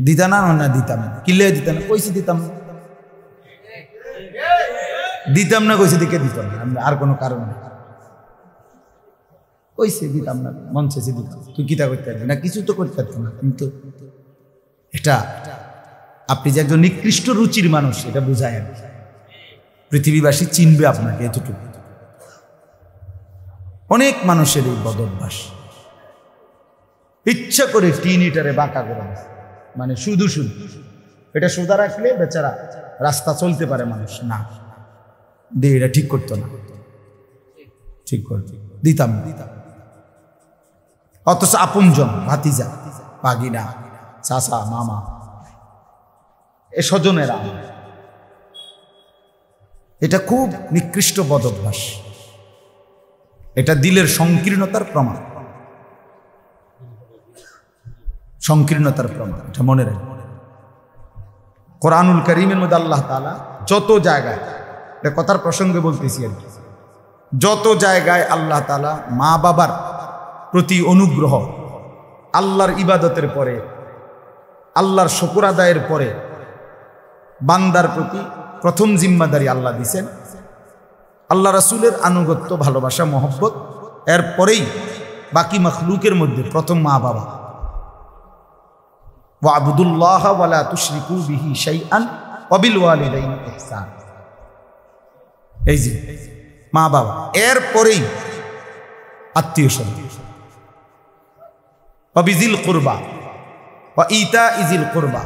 দিতা না, না দিতাম না, কিলে দিতাম না, কইছি দিতাম না, দিতাম না কইছি দিকে দিতাম না, আর কোনো কারণ নেই, কইছে দিতাম না, মন চেয়েছে দিতাম। তুই কিতা করতে পারবি না, কিছু তো করতে পারতো না। কিন্তু এটা আপনি যে একজন নিকৃষ্ট রুচির মানুষ, এটা বুঝায় আর পৃথিবীবাসী চিনবে আপনাকে, এতটুকু। অনেক মানুষের এই বদ অভ্যাস, ইচ্ছা করে টিন ইটারে বাঁকা করে, মানে শুধু শুধু এটা সোজা রাখলে বেচারা রাস্তা চলতে পারে মানুষ, না দিয়ে এটা ঠিক করতো না, ঠিক করতো, দিতাম দিতাম। অথচ আপনজন, ভাতিজা, ভাগিনা, চাচা, মামা, এ স্বজনেরা, এটা খুব নিকৃষ্ট বদ অভ্যাস। এটা দিলের সংকীর্ণতার প্রমাণ, সংকীর্ণতার প্রমাণ, এটা মনে রাখবেন। কোরআনুল কারীমের মধ্যে আল্লাহ তাআলা যত জায়গায়, এটা কথার প্রসঙ্গে বলতেছি আর কি, যত জায়গায় আল্লাহ তাআলা মা বাবার প্রতি অনুগ্রহ, আল্লাহর ইবাদতের পরে, আল্লাহর শুকর আদায়ের পরে বান্দার প্রতি প্রথম জিম্মাদারি আল্লাহ দিয়েছেন আল্লাহ রাসূলের আনুগত্য, ভালোবাসা, মহব্বত, এরপরেই বাকি মখলুকের মধ্যে প্রথম মা বাবা। ওয়াবুদুল্লাহ ওয়ালা তুশরিকু বিহি শাইআন ওয়া বিল ওয়ালিদাইনি ইহসান, এই যে মা বাবা, এরপরেই আত্মীয় স্বজন। ওয়া বিজিল কুরবা ওয়া ইতাইজিল কুরবা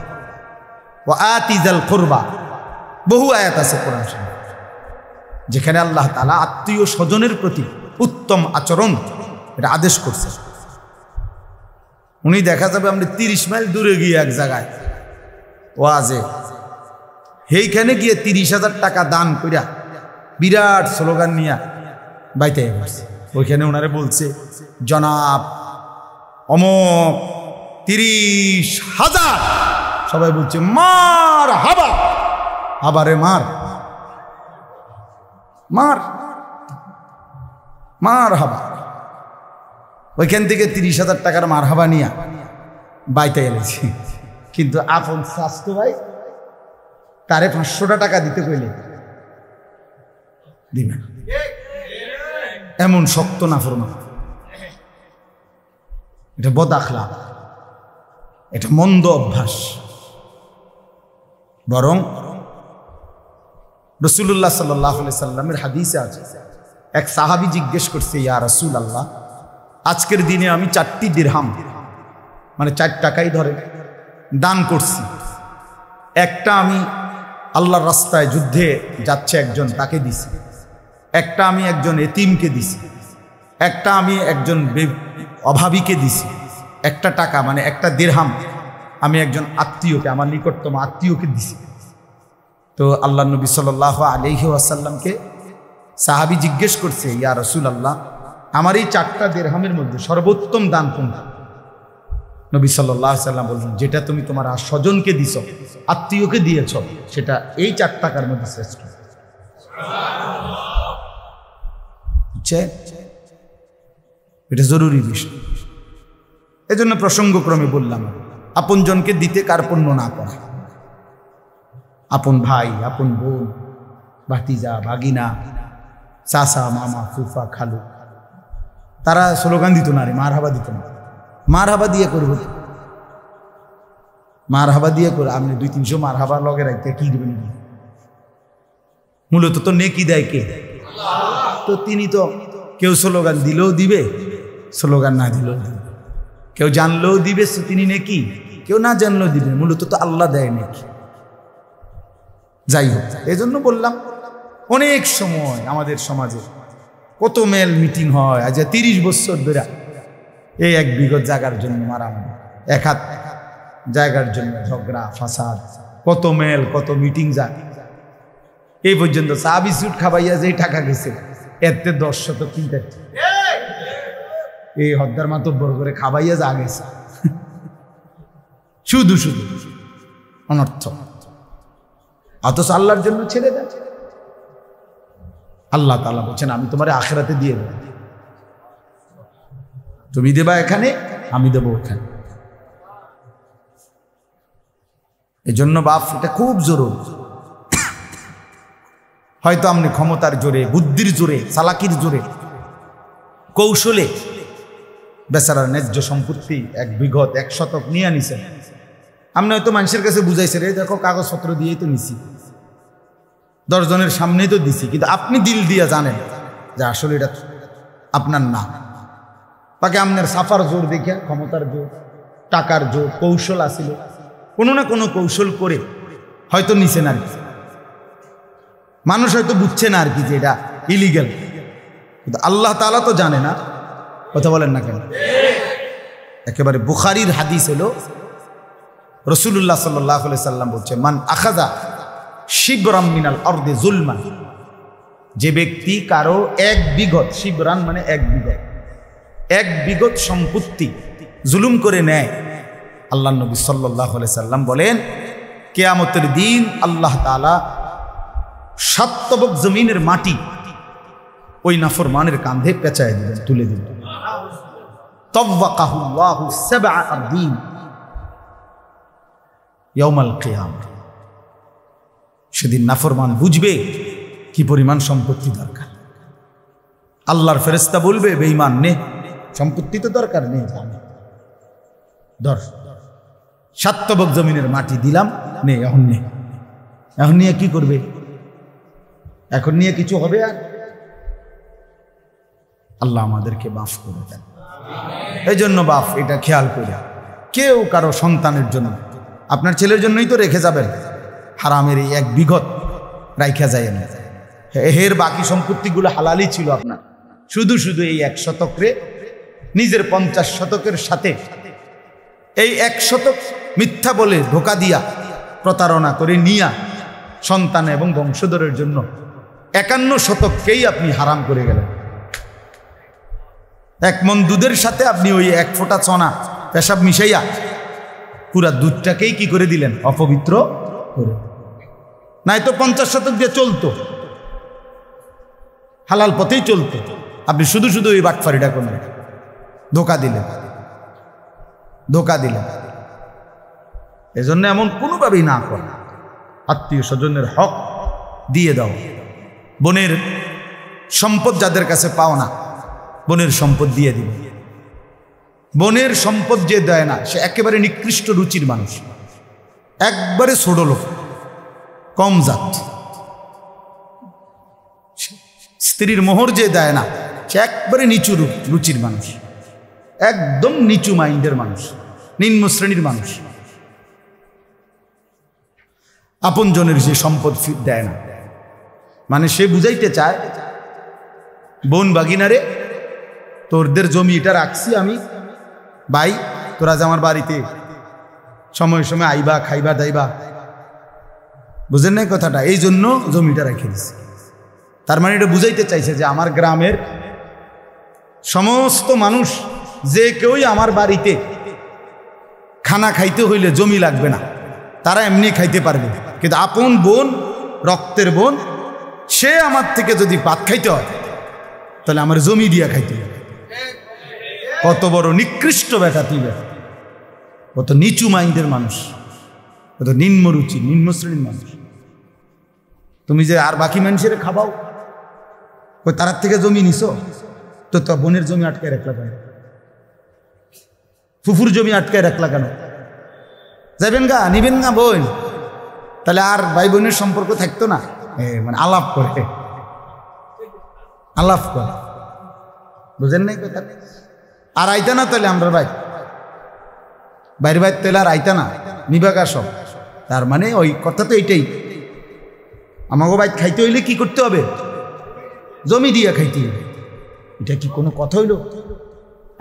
ওয়া আতিজাল কুরবা, বহু আয়াত আছে কোরআন শরীফে যেখানে আল্লাহ তাআলা আত্মীয় স্বজনের প্রতি উত্তম আচরণ এটা আদেশ করছে। উনি দেখা যাবে আমরা 30 মাইল দূরে গিয়ে এক জায়গায় ওয়াজে, সেইখানে গিয়ে 30,000 টাকা দান কইরা বিরাট স্লোগান নিয়া বাইতে গেছে। ওইখানে ওনারে বলছে, জনাব অমক 30,000। সবাই বলছে মার হাবা, আবারে মার মার মার হাবা। ওইখান থেকে 30,000 টাকার মার হাবা নিয়া বাইতে এলেছি। কিন্তু আপন স্বাস্থ্য ভাই তারে 500 টাকা দিতে কইলে দিবে, এমন শক্ত নাফরমান। এটা বদআখলাক, এটা মন্দ অভ্যাস। বরং রাসূলুল্লাহ সাল্লাল্লাহু আলাইহি সাল্লামের হাদিসে আছে, এক সাহাবী জিজ্ঞেস করছে, ইয়া রাসূলুল্লাহ, আজকের দিনে আমি 4টি দিরহাম, মানে 4 টাকাই ধরে দান করছি। একটা আমি আল্লাহর রাস্তায় যুদ্ধে যাচ্ছে একজন, তাকে দিছি। একটা আমি একজন এতিমকে দিছি। একটা আমি একজন অভাবীকে দিছি। একটা টাকা মানে একটা দিরহাম আমি একজন আত্মীয়কে, আমার নিকটতম আত্মীয়কে দিছি। তো আল্লাহ নবী সাল্লাল্লাহু আলাইহি ওয়াসাল্লামকে সাহাবী জিজ্ঞেস করছে, ইয়া রাসূলুল্লাহ, আমার এই 4টা দিরহামের মধ্যে সর্বোত্তম দান কোনটা? নবী সাল্লাল্লাহু আলাইহি ওয়াসাল্লাম বললেন, যেটা তুমি তোমার স্বজনকে দিছ, আত্মীয়কে দিয়েছ, সেটা এই 4 টাকার মধ্যে শ্রেষ্ঠ। এটা জরুরি বিষয়। এজন্য প্রসঙ্গক্রমে বললাম, আপনজনকে দিতে কার্পণ্য না করা। আপন ভাই, আপন বোন, ভাতিজা, ভাগিনা, চাচা, মামা, ফুফা, খালু, তারা স্লোগান দিত না রে, মার হাবা দিত না। মার হাবা দিয়ে করবো, মার হাবা দিয়ে করে আপনি 200-300 মার হাবা লগে রাখতে কি দেবেন? মূলত তো নেকি দেয় কে? তো তিনি তো কেউ স্লোগান দিলেও দিবে, স্লোগান না দিলেও দিবে, কেউ জানলেও দিবে তিনি নেকি, কেউ না জানলেও দিবে, মূলত তো আল্লাহ দেয় নেকি। যাই হোক, এই জন্য বললাম, অনেক সময় আমাদের সমাজে কত মেল মিটিং হয়, আজ 30 বছর ধরে এই 1 বিঘত জায়গার জন্য মারামারি, 1 হাত জায়গার জন্য ঝগড়া ফাসাদ, কত মেল কত মিটিং যায়। এই পর্যন্ত চা বিস্কুট খাবাইয়া যেই টাকা গেছে, এতে 10 শতক কিনতে এই হদ্দার মাতব্বর করে খাবাইয়া যা গেছে, শুধু শুধু অনর্থ। অথচ আল্লাহর জন্য ছেড়ে দেন। আল্লাহ তাআলা বলছেন, আমি তোমার আখিরাতে দিয়ে দেব। তুমি দেবা এখানে, আমি দেব ওখানে। এই জন্য বাপ, এটা খুব জরুরি। হয়তো আপনি ক্ষমতার জোরে, বুদ্ধির জোরে, চালাকির জোরে, কৌশলে বেচারার ন্যায্য সম্পত্তি 1 বিঘত 1 শতক নিয়ে নিছেন। আপনি হয়তো মানুষের কাছে বুঝাইছেন, এই দেখো কাগজপত্র দিয়েই তো নিছি, 10 জনের সামনেই তো দিছি, কিন্তু আপনি দিল দিয়া জানেন যে আসলে এটা আপনার না। তাকে আপনার সাফার জোর দেখে, ক্ষমতার জোর, টাকার জোর, কৌশল আসিল, কোনো না কোনো কৌশল করে হয়তো নিছেন আর কি। মানুষ হয়তো বুঝছে না আর কি যে এটা ইলিগাল, কিন্তু আল্লাহ তাআলা তো জানে না। কথা বলেন না কেন? একেবারে বুখারীর হাদিস হলো, রাসূলুল্লাহ সাল্লাল্লাহু আলাইহি সাল্লাম বলছে, মান আখাযা শিবরাম মিনাল আরদি যুলমান, যে ব্যক্তি কারো 1 বিঘত, শিবরান মানে 1 বিঘত, 1 বিঘত সম্পত্তি জুলুম করে নেয়, আল্লাহ নবী সাল্লাল্লাহু আলাইহি সাল্লাম বলেন, কিয়ামতের দিন আল্লাহ তাআলা 7 তবক জমিনের মাটি ওই নাফরমানের কাঁধে পেঁচায় দিবেন, তুলে দিবেন। তাওয়াকাহুল্লাহু 7 আরদিন ইয়াউমাল কিয়ামah। সেদিন নাফরমান বুঝবে কি পরিমাণ সম্পত্তি দরকার। আল্লাহর ফেরেশতা বলবে, বেঈমান নে, সম্পত্তি তো দরকার নেই, ধর 7 তবক জমিনের মাটি দিলাম, নে এখন নে। এখন নিয়ে কি করবে? এখন নিয়ে কিছু হবে? আর আল্লাহ আমাদেরকে মাফ করে দেন। এই জন্য বাপ, এটা খেয়াল করে, কেউ কারো সন্তানের জন্য, আপনার ছেলের জন্যই তো রেখে যাবেন, হারামের এই 1 বিঘত রাইখা যায় না। এর বাকি সম্পত্তিগুলো হালালই ছিল আপনার, শুধু শুধু এই 1 শতক রে নিজের 50 শতকের সাথে এই 1 শতক মিথ্যা বলে ধোকা দিয়া, প্রতারণা করে নিয়া সন্তান এবং বংশধরের জন্য 51 শতককেই আপনি হারাম করে গেলেন। 1 মণ দুধের সাথে আপনি ওই 1 ফোঁটা চনা পেশাব মিশাইয়া পুরা দুধটাকেই কি করে দিলেন? অপবিত্র করে। নাই তো 50 শতক দিয়ে চলতো, হালাল পথেই চলতো, আপনি শুধু শুধু এই বাটফারিটা করলেন, ধোকা দিলেন, ধোকা দিলেন। এজন্য এমন কোনোভাবেই না করেন। আত্মীয় স্বজনের হক দিয়ে দাও। বোনের সম্পদ যাদের কাছে পাও না, বোনের সম্পদ দিয়ে দিবে। বোনের সম্পদ যে দেয় না সে একেবারে নিকৃষ্ট রুচির মানুষ, একবারে ছোট লোক, কম জাত। স্ত্রীর মোহর যে দেয় না সে একবারে নিচু রুচির মানুষ, একদম নিচু মাইন্ডের মানুষ, নিম্ন শ্রেণীর মানুষ। আপনজনের যে সম্পদ দেয় না, মানে সে বুঝাইতে চায়, বোন বাগিনারে তোরদের জমি এটা রাখছি আমি, ভাই তোরা যে আমার বাড়িতে সময় সময় আইবা, খাইবা দাইবা, বুঝেন নাই কথাটা? এই জন্য জমিটা রেখে দিছি। তার মানে এটা বুঝাইতে চাইছে যে আমার গ্রামের সমস্ত মানুষ যে কেউই আমার বাড়িতে খানা খাইতে হইলে জমি লাগবে না, তারা এমনি খাইতে পারবে। কিন্তু আপন বোন, রক্তের বোন, সে আমার থেকে যদি ভাত খাইতে হয় তাহলে আমার জমি দিয়া খাইতে হবে। কত বড় নিকৃষ্ট ব্যাটা তুই, কত নিচু মাইন্ডের মানুষ, কত নিম্ন রুচি, নিম্ন শ্রেণীর মানুষ। তুমি যে আর বাকি মানুষের খাবাও, ওই তার থেকে জমি নিছো, তো তো বোনের জমি আটকায় রাখলা কেন? ফুফুর জমি আটকায় রাখলা কেন? যাবেন গা, নিবেন গা বোন, তাহলে আর ভাই বোনের সম্পর্ক থাকতো না। মানে আলাপ করে, আলাপ করে, বুঝেন নাই কথা? আর আইতা না তাহলে আমরা ভাই বাইরে বাইর তাহলে আর আইতা না, নিবাগা সব। তার মানে ওই কথা তো এইটাই, আমাকে বাইর খাইতে হইলে কি করতে হবে? জমি দিয়ে খাইতে হবে। এটা কি কোনো কথা হইল?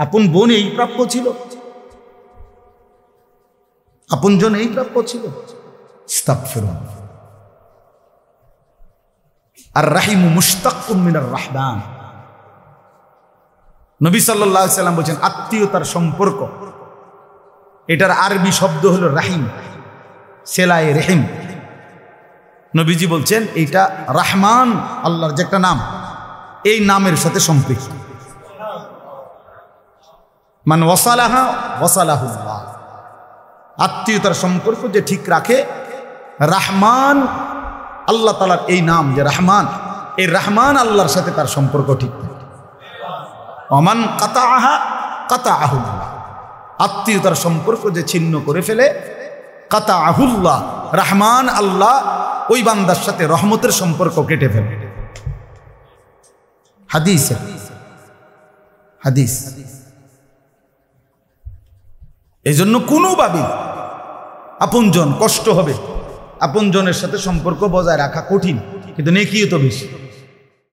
আপন বোন এই প্রাপ্য ছিল, আপন জন এই প্রাপ্য ছিল। আর রাহিমু মুশতাক্কুম মিনার রাহমান। নবী সাল্লাল্লাহু আলাইহি সাল্লাম বলেন আত্মীয়তার সম্পর্ক, এটার আরবি শব্দ হলো রাহিম, সেলায়ে রহিম। নবীজি বলছেন এইটা রহমান, আল্লাহর যে একটা নাম, এই নামের সাথে সম্পৃক্ত। মান ওয়াসালাহা ওয়াসালাহুল্লাহ। আত্মীয়তার সম্পর্ক যে ঠিক রাখে, রহমান আল্লাহ তাআলার এই নাম যে রহমান, এই রহমান আল্লাহর সাথে তার সম্পর্ক ঠিক থাকে। ওমান কাতাআহা কাতাআহুল্লাহ। আত্মীয়তার সম্পর্ক যে ছিন্ন করে ফেলে, কাতাআহুল্লাহ, রহমান আল্লাহ ওই বান্দার সাথে রহমতের সম্পর্ক কেটে ফেলে। হাদিস, হাদিস। এই জন্য কোনোভাবেই আপনজন কষ্ট হবে, আপনজনের সাথে সম্পর্ক বজায় রাখা কঠিন, কিন্তু নেকিও তো বেশি।